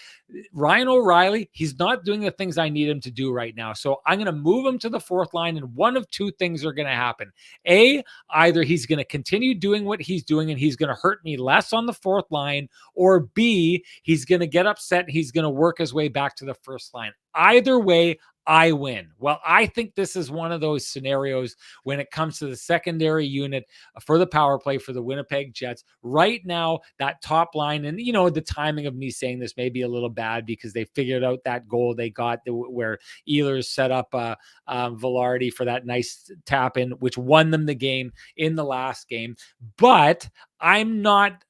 Ryan O'Reilly, he's not doing the things I need him to do right now. So I'm going to move him to the fourth line, and one of two things are going to happen. A, either he's going to continue doing what he's doing and he's going to hurt me less on the fourth line, or B, he's going to get upset. He's going to work his way back to the first line. Either way, I win. Well, I think this is one of those scenarios when it comes to the secondary unit for the power play for the Winnipeg Jets. Right now, that top line, and the timing of me saying this may be a little bad because they figured out that goal they got where Ehlers set up Velarde for that nice tap in, which won them the game in the last game. But I'm not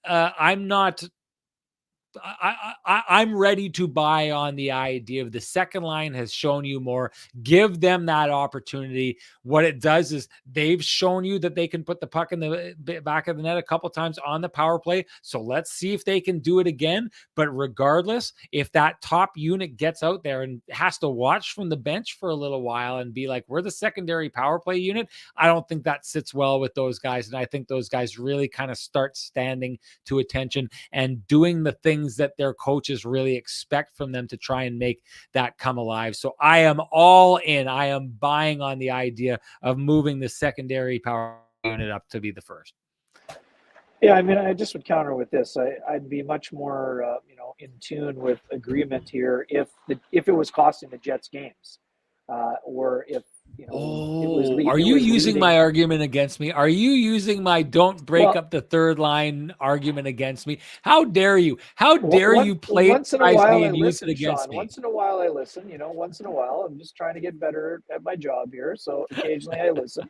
I'm ready to buy on the idea of the second line has shown you more. Give them that opportunity. What it does is they've shown you that they can put the puck in the back of the net a couple times on the power play. So let's see if they can do it again. But regardless, if that top unit gets out there and has to watch from the bench for a little while and be like, we're the secondary power play unit, I don't think that sits well with those guys. And I think those guys really kind of start standing to attention and doing the things that their coaches really expect from them to try and make that come alive. So I am all in. I am buying on the idea of moving the secondary power unit up to be the first. Yeah, I mean, I just would counter with this. I'd be much more, in tune with agreement here if it was costing the Jets games, or if it was. Are you using my argument against me? Are you using my don't break up the third line argument against me? How dare you? How dare you play once in a while and use listen, it against Sean, me? Once in a while I listen. Once in a while I'm just trying to get better at my job here, so occasionally I listen.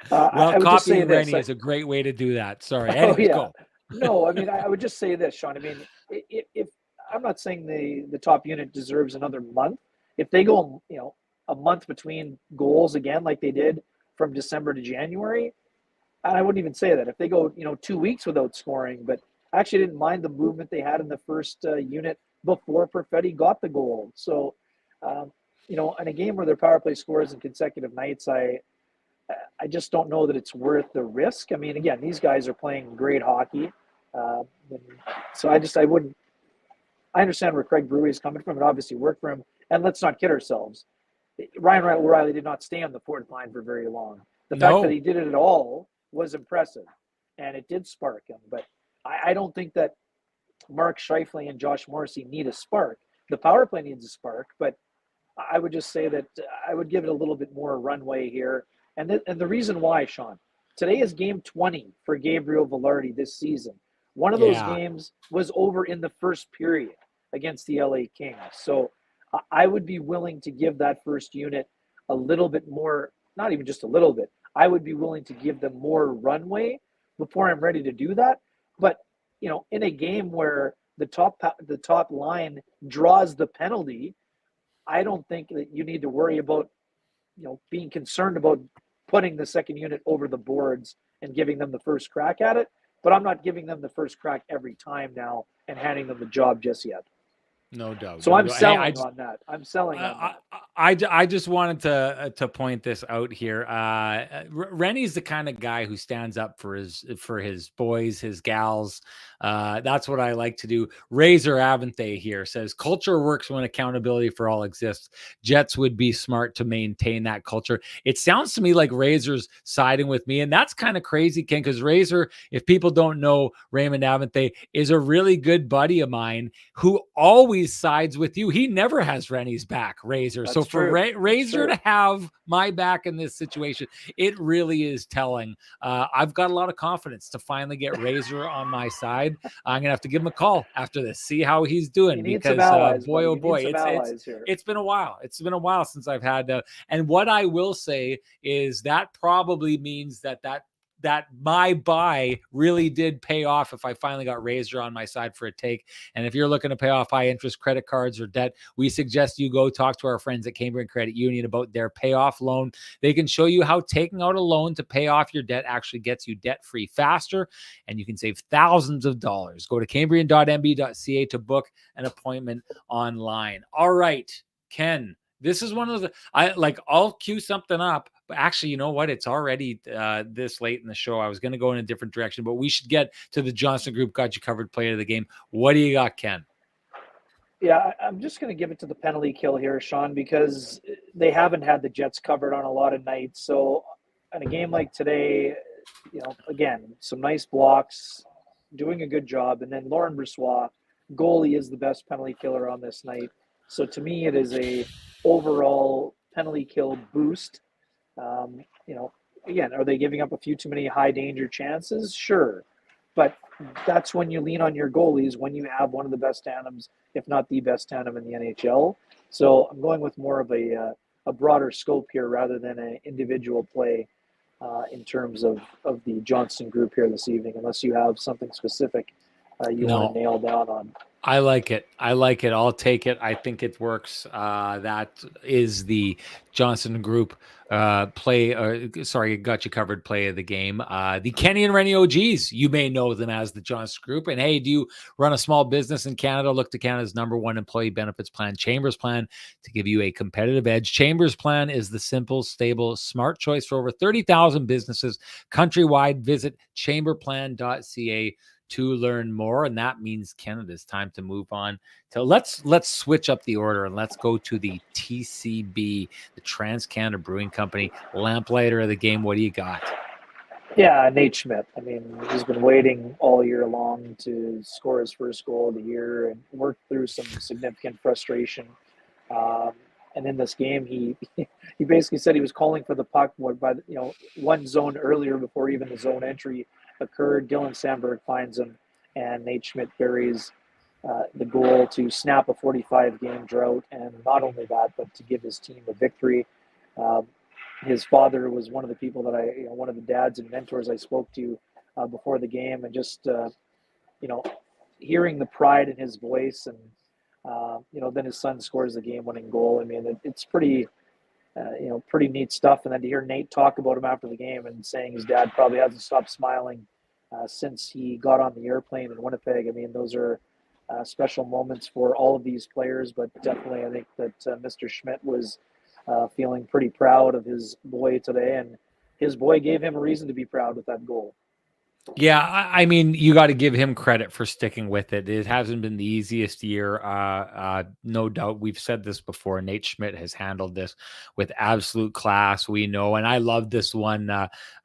Well, copying Renny is a great way to do that. Sorry. Anyways, go. No, I mean, I would just say this, Sean. I mean, if I'm not saying the top unit deserves another month, if they go, a month between goals again, like they did from December to January, I wouldn't even say that. If they go, 2 weeks without scoring, but I actually didn't mind the movement they had in the first unit before Perfetti got the goal. So, in a game where their power play scores in consecutive nights, I just don't know that it's worth the risk. I mean, again, these guys are playing great hockey. So I wouldn't, I understand where Craig Brewery is coming from. It obviously worked for him. And let's not kid ourselves. Ryan O'Reilly did not stay on the fourth line for very long. The fact that No. he did it at all was impressive, and it did spark him. But I don't think that Mark Scheifele and Josh Morrissey need a spark. The power play needs a spark, but I would just say that I would give it a little bit more runway here. And the reason why, Sean, today is game 20 for Gabriel Velarde this season. One of those Yeah. games was over in the first period against the LA Kings. So I would be willing to give that first unit a little bit more, not even just a little bit. I would be willing to give them more runway before I'm ready to do that. But, in a game where the top line draws the penalty, I don't think that you need to worry about, being concerned about putting the second unit over the boards and giving them the first crack at it. But I'm not giving them the first crack every time now and handing them the job just yet. No doubt. So No I'm doubt. Hey, selling on that. I'm selling on that. I just wanted to point this out here. Rennie's the kind of guy who stands up for his boys, his gals. That's what I like to do. Razor Avante here says culture works when accountability for all exists. Jets would be smart to maintain that culture. It sounds to me like Razor's siding with me, and that's kind of crazy, Ken, because Razor, if people don't know, Raymond Avante is a really good buddy of mine who always sides with you. He never has Rennie's back, Razor. That's So for Razor true. to have my back in this situation, it really is telling. I've got a lot of confidence to finally get Razor on my side. I'm gonna have to give him a call after this, see how he's doing, You need some because allies, boy, buddy. oh You need boy, some allies here. it's been a while. It's been a while since I've had. And what I will say is that probably means that my buy really did pay off if I finally got Razor on my side for a take. And if you're looking to pay off high interest credit cards or debt, we suggest you go talk to our friends at Cambrian Credit Union about their payoff loan. They can show you how taking out a loan to pay off your debt actually gets you debt free faster, and you can save thousands of dollars. Go to cambrian.mb.ca to book an appointment online. All right, Ken. This is one of the I'll cue something up, but actually, you know what? It's already this late in the show. I was going to go in a different direction, but we should get to the Johnson Group got you covered play of the game. What do you got, Ken? Yeah, I'm just going to give it to the penalty kill here, Sean, because they haven't had the Jets covered on a lot of nights. So, in a game like today, again, some nice blocks, doing a good job, and then Lauren Brissois, goalie, is the best penalty killer on this night. So to me, it is a overall penalty kill boost. Again, are they giving up a few too many high danger chances? Sure. But that's when you lean on your goalies, when you have one of the best tandems, if not the best tandem in the NHL. So I'm going with more of a broader scope here rather than an individual play in terms of the Johnson Group here this evening, unless you have something specific you want to nail down on. I like it. I'll take it. I think it works. That is the Johnson Group got you covered play of the game. The Kenny and Renny OGs, you may know them as the Johnson Group. And hey, do you run a small business in Canada? Look to Canada's #1 employee benefits plan, Chambers Plan, to give you a competitive edge. Chambers Plan is the simple, stable, smart choice for over 30,000 businesses countrywide. Visit chamberplan.ca to learn more. And that means, Ken, it is time to move on to let's switch up the order and let's go to the TCB, the Trans-Canada Brewing Company lamplighter of the game. What do you got? Yeah, Nate Schmidt. I mean, he's been waiting all year long to score his first goal of the year and worked through some significant frustration. And in this game, he basically said he was calling for the puck by one zone earlier before even the zone entry occurred. Dylan Sandberg finds him, and Nate Schmidt buries the goal to snap a 45-game drought. And not only that, but to give his team a victory. His father was one of the people that one of the dads and mentors I spoke to before the game, and just hearing the pride in his voice, and then his son scores the game-winning goal. I mean, it's pretty neat stuff. And then to hear Nate talk about him after the game and saying his dad probably hasn't stopped smiling since he got on the airplane in Winnipeg. I mean, those are special moments for all of these players, but definitely I think that Mr. Schmidt was feeling pretty proud of his boy today, and his boy gave him a reason to be proud with that goal. Yeah, I mean, you got to give him credit for sticking with it. It hasn't been the easiest year. No doubt. We've said this before. Nate Schmidt has handled this with absolute class. We know, and I love this one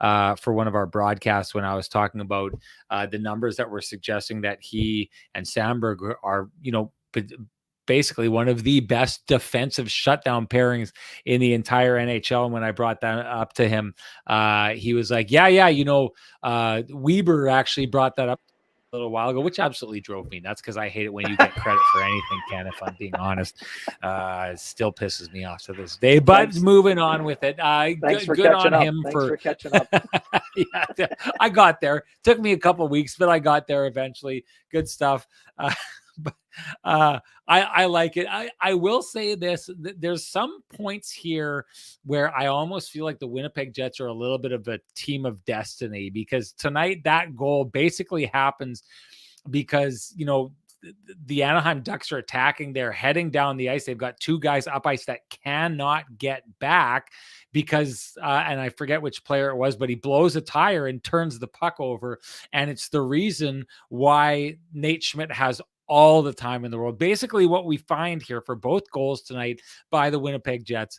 for one of our broadcasts when I was talking about the numbers that were suggesting that he and Sandberg are, basically one of the best defensive shutdown pairings in the entire NHL. And when I brought that up to him, he was like, yeah, Weber actually brought that up a little while ago, which absolutely drove me nuts because I hate it when you get credit for anything, Ken, if I'm being honest. It still pisses me off to this day. But Thanks. Moving on with it. Thanks for Good catching on up. him Thanks for catching up. Yeah, I got there. Took me a couple weeks, but I got there eventually. Good stuff. But I like it. I will say this: there's some points here where I almost feel like the Winnipeg Jets are a little bit of a team of destiny, because tonight that goal basically happens because the Anaheim Ducks are attacking. They're heading down the ice. They've got two guys up ice that cannot get back because, and I forget which player it was, but he blows a tire and turns the puck over. And it's the reason why Nate Schmidt has all the time in the world. Basically, what we find here for both goals tonight by the Winnipeg Jets,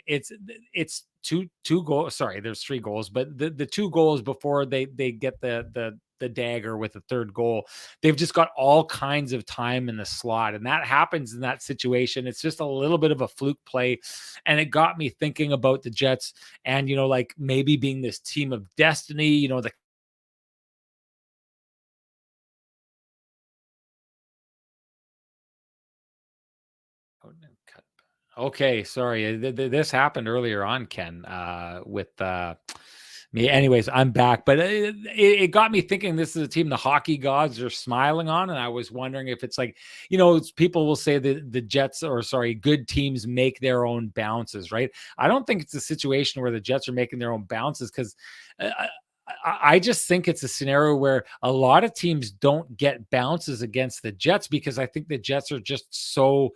it's two goals. Sorry, there's three goals, but the two goals before they get the dagger with the third goal, they've just got all kinds of time in the slot, and that happens in that situation. It's just a little bit of a fluke play, and it got me thinking about the Jets and like maybe being this team of destiny. The Okay, sorry. This happened earlier on, Ken, with me. Anyways, I'm back, but it got me thinking. This is a team the hockey gods are smiling on, and I was wondering if it's like, people will say that the Jets, or sorry, good teams make their own bounces, right? I don't think it's a situation where the Jets are making their own bounces, because I just think it's a scenario where a lot of teams don't get bounces against the Jets, because I think the Jets are just so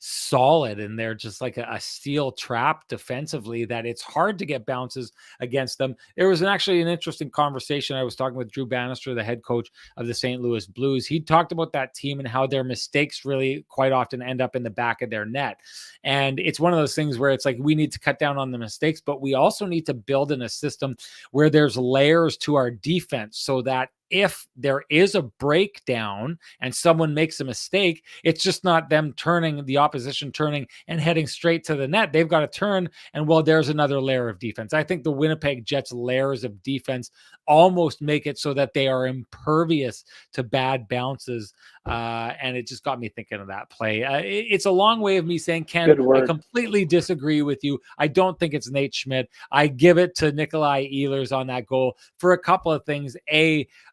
solid and they're just like a steel trap defensively that it's hard to get bounces against them. There was actually an interesting conversation. I was talking with Drew Bannister, the head coach of the St. Louis Blues. He talked about that team and how their mistakes really quite often end up in the back of their net. And it's one of those things where it's like, we need to cut down on the mistakes, but we also need to build in a system where there's layers to our defense, so that if there is a breakdown and someone makes a mistake, it's just not them turning, the opposition turning and heading straight to the net. They've got to turn, and well, there's another layer of defense. I think the Winnipeg Jets layers of defense almost make it so that they are impervious to bad bounces. And it just got me thinking of that play. It's a long way of me saying, Ken, I completely disagree with you. I don't think it's Nate Schmidt. I give it to Nikolai Ehlers on that goal for a couple of things.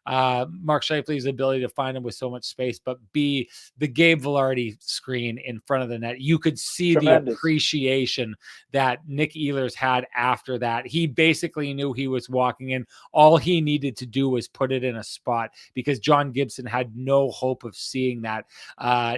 Mark Scheifele's ability to find him with so much space, but B, the Gabe Velarde screen in front of the net. You could see the appreciation that Nick Ehlers had after that. He basically knew he was walking in. All he needed to do was put it in a spot, because John Gibson had no hope of seeing that.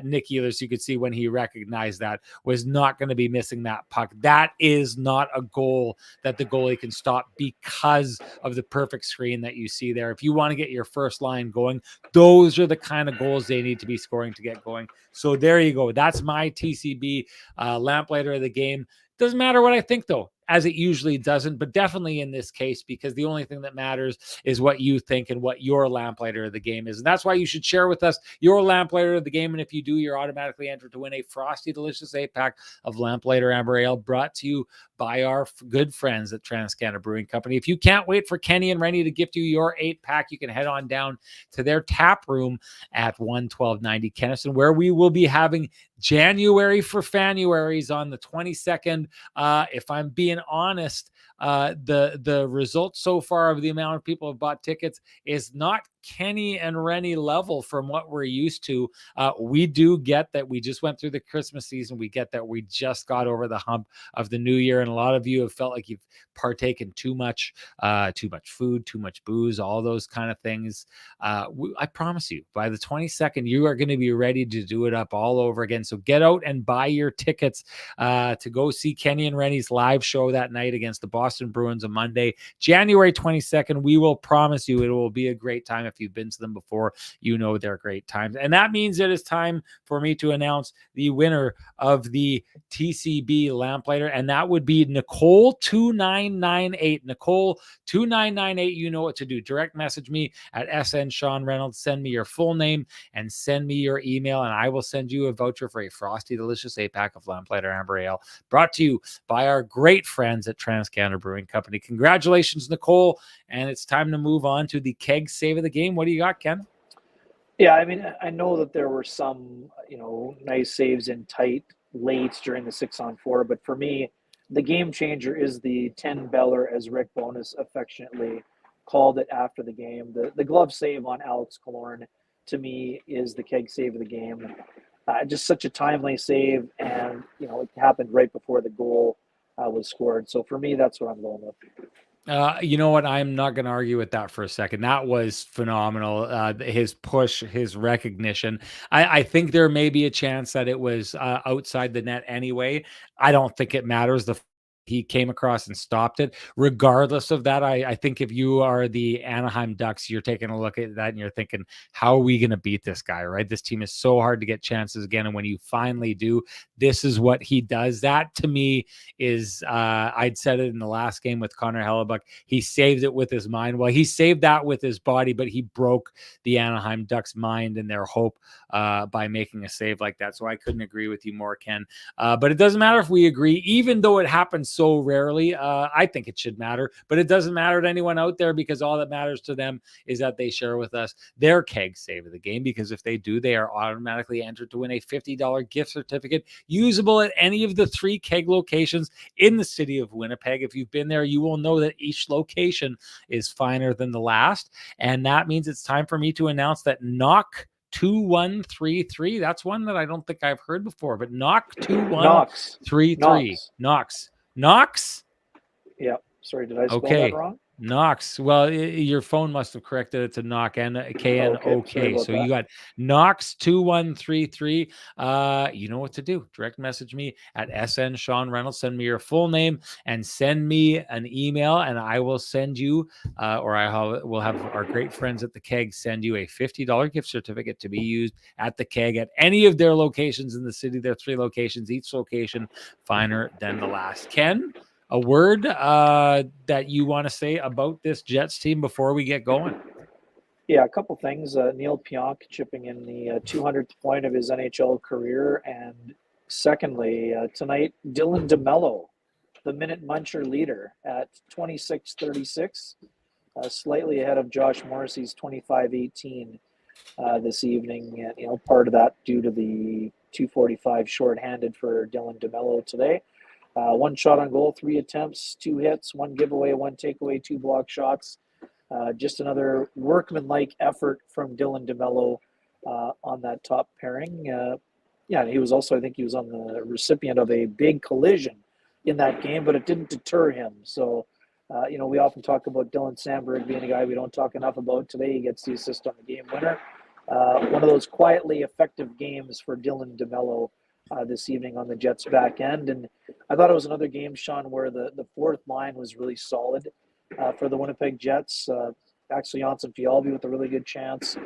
Nick Ehlers, you could see when he recognized that, was not going to be missing that puck. That is not a goal that the goalie can stop because of the perfect screen that you see there. If you want to get your first line going, those are the kind of goals they need to be scoring to get going. So there you go. That's my TCB lamplighter of the game. Doesn't matter what I think, though, as it usually doesn't, but definitely in this case, because the only thing that matters is what you think and what your lamplighter of the game is. And that's why you should share with us your lamplighter of the game. And if you do, you're automatically entered to win a frosty, delicious 8-pack of Lamplighter Amber Ale, brought to you by our good friends at TransCanada Brewing Company. If you can't wait for Kenny and Renny to gift you your 8-pack, you can head on down to their tap room at 11290 Kenison, where we will be having January for Fanuaries on the 22nd. If I'm being honest, the results so far of the amount of people who have bought tickets is not Kenny and Renny level from what we're used to. We do get that we just went through the Christmas season. We get that we just got over the hump of the new year. And a lot of you have felt like you've partaken too much food, too much booze, all those kind of things. I promise you, by the 22nd, you are going to be ready to do it up all over again. So get out and buy your tickets to go see Kenny and Renny's live show that night against the Boston Boston Bruins on Monday, January 22nd. We will promise you it will be a great time. If you've been to them before, you know they're great times. And that means it is time for me to announce the winner of the TCB Lamplighter, and that would be Nicole 2998. Nicole 2998, you know what to do. Direct message me at SN Sean Reynolds. Send me your full name and send me your email, and I will send you a voucher for a frosty, delicious 8-pack of Lamplighter Amber Ale, brought to you by our great friends at TransCanada Brewing Company. Congratulations, Nicole, and it's time to move on to the keg save of the game. What do you got, Ken? Yeah, I mean, I know that there were some, nice saves in tight late during the 6-on-4, but for me, the game changer is the 10 Beller, as Rick Bowness affectionately called it after the game. The glove save on Alex Killorn, to me, is the keg save of the game. Just such a timely save, and, it happened right before the goal was scored. So for me, that's what I'm going with. You know what? I'm not going to argue with that for a second. That was phenomenal. His push, his recognition. I think there may be a chance that it was outside the net anyway. I don't think it matters. He came across and stopped it. Regardless of that, I think if you are the Anaheim Ducks, you're taking a look at that and you're thinking, how are we going to beat this guy, right? This team is so hard to get chances again. And when you finally do, this is what he does. That to me is, I'd said it in the last game with Connor Hellebuck. He saved it with his mind. Well, he saved that with his body, but he broke the Anaheim Ducks' mind and their hope by making a save like that. So I couldn't agree with you more, Ken. But it doesn't matter if we agree, even though it happens so rarely. I think it should matter, but it doesn't matter to anyone out there, because all that matters to them is that they share with us their keg save of the game, because if they do, they are automatically entered to win a $50 gift certificate usable at any of the 3 keg locations in the city of Winnipeg. If you've been there, you will know that each location is finer than the last, and that means it's time for me to announce that Knock 2133. That's one that I don't think I've heard before, but Knock 2133. Knox. Yeah. Sorry, did I spell that wrong? Knox. Well, your phone must have corrected it to Knock, K-N-O-K. So you got Knox 2133. You know what to do. Direct message me at SN Sean Reynolds. Send me your full name and send me an email, and I will send you, we'll have our great friends at the Keg send you a $50 gift certificate to be used at the Keg at any of their locations in the city. There are 3 locations, each location finer than the last. Ken, a word that you want to say about this Jets team before we get going? Yeah, a couple things. Neil Pionk chipping in the 200th point of his NHL career. And secondly, tonight, Dylan DeMello, the minute muncher leader at 26:36, slightly ahead of Josh Morrissey's 25:18 this evening. And, part of that due to the 2:45 shorthanded for Dylan DeMello today. 1 shot on goal, 3 attempts, 2 hits, 1 giveaway, 1 takeaway, 2 block shots. Just another workman-like effort from Dylan DeMello on that top pairing. He was also, I think he was on the recipient of a big collision in that game, but it didn't deter him. So, we often talk about Dylan Sandberg being a guy we don't talk enough about. Today he gets the assist on the game winner. One of those quietly effective games for Dylan DeMello this evening on the Jets back end. And I thought it was another game, Sean, where the 4th line was really solid for the Winnipeg Jets. Actually, Janssen Fialbi with a really good chance.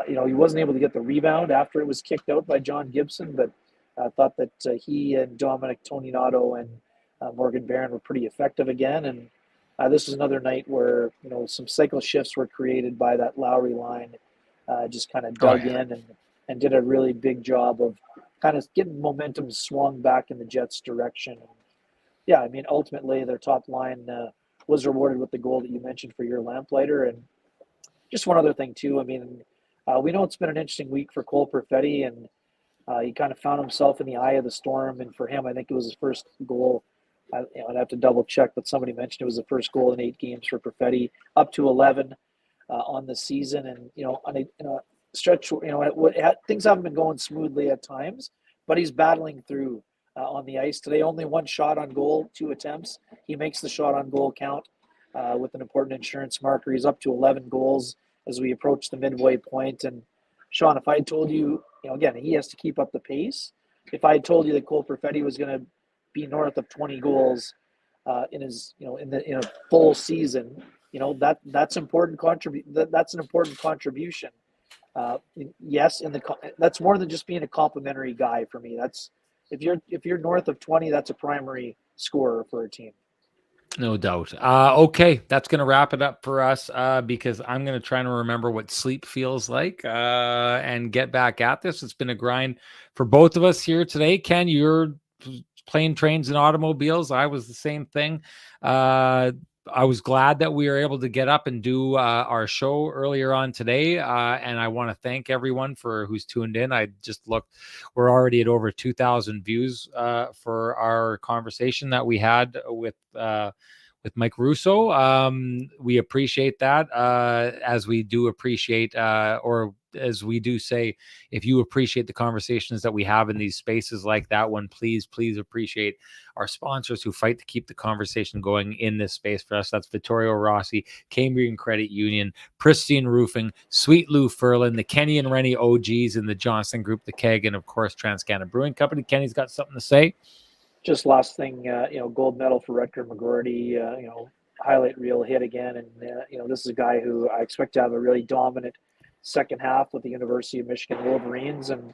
He wasn't able to get the rebound after it was kicked out by John Gibson, but I thought that he and Dominic Toninato and Morgan Barron were pretty effective again. And this was another night where, some cycle shifts were created by that Lowry line, just kind of dug in and did a really big job of kind of getting momentum swung back in the Jets' direction. Yeah, I mean, ultimately their top line was rewarded with the goal that you mentioned for your lamplighter. And just one other thing too, I mean, we know it's been an interesting week for Cole Perfetti, and he kind of found himself in the eye of the storm. And for him, I think it was his first goal. I'd have to double check, but somebody mentioned it was the first goal in 8 games for Perfetti, up to 11 on the season. And, on a stretch, things haven't been going smoothly at times, but he's battling through on the ice today. Only 1 shot on goal, 2 attempts. He makes the shot on goal count with an important insurance marker. He's up to 11 goals as we approach the midway point. And Sean, if I told you, again, he has to keep up the pace. If I told you that Cole Perfetti was going to be north of 20 goals in his, in a full season, that's important that's an important contribution. Yes, that's more than just being a complimentary guy for me. That's if you're north of 20, that's a primary scorer for a team. No doubt. Okay, that's going to wrap it up for us because I'm going to try to remember what sleep feels like and get back at this. It's been a grind for both of us here today. Ken, you're playing trains and automobiles. I was the same thing. I was glad that we were able to get up and do our show earlier on today. And I want to thank everyone for who's tuned in. I just looked, we're already at over 2,000 views for our conversation that we had with Mike Russo. We appreciate that, as we do appreciate, or as we do say, if you appreciate the conversations that we have in these spaces like that one, please appreciate our sponsors who fight to keep the conversation going in this space for us. That's Vittorio Rossi, Cambrian Credit Union, Pristine Roofing, Sweet Lou Furlan, the Kenny and Renny OGs in the Johnson Group, the Keg, and of course Transcanada Brewing Company. Kenny's got something to say. Just last thing, gold medal for Rutger McGroarty, highlight reel hit again. And, this is a guy who I expect to have a really dominant second half with the University of Michigan Wolverines. And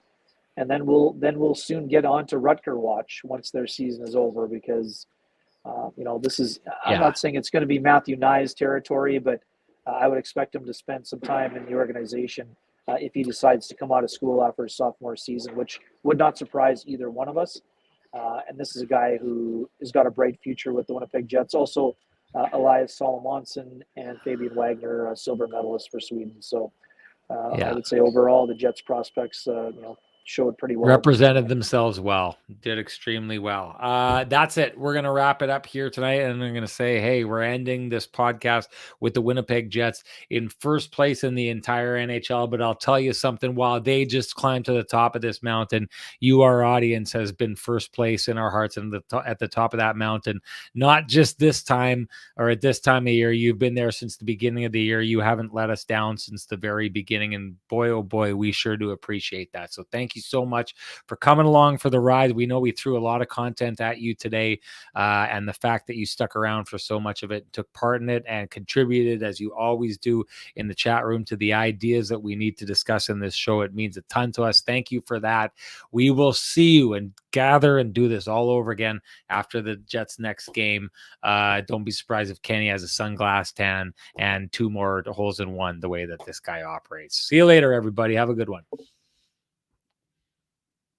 then we'll soon get on to Rutger watch once their season is over, because, this is, I'm not saying it's going to be Matthew Nye's territory, but I would expect him to spend some time in the organization if he decides to come out of school after his sophomore season, which would not surprise either one of us. And this is a guy who has got a bright future with the Winnipeg Jets. Also, Elias Salomonson and Fabian Wagner, silver medalists for Sweden. So I would say overall, the Jets prospects, showed pretty well. Represented themselves well, did extremely well. That's it. We're going to wrap it up here tonight. And I'm going to say, hey, we're ending this podcast with the Winnipeg Jets in first place in the entire NHL. But I'll tell you something, while they just climbed to the top of this mountain, you, our audience, has been first place in our hearts and at the top of that mountain. Not just this time or at this time of year. You've been there since the beginning of the year. You haven't let us down since the very beginning. And boy, oh boy, we sure do appreciate that. So thank you so much for coming along for the ride. We know we threw a lot of content at you today, and the fact that you stuck around for so much of it, took part in it, and contributed, as you always do in the chat room, to the ideas that we need to discuss in this show. It means a ton to us. Thank you for that. We will see you and gather and do this all over again after the Jets' next game. Don't be surprised if Kenny has a sunglass tan and 2 more holes in one, the way that this guy operates. See you later, everybody. Have a good one.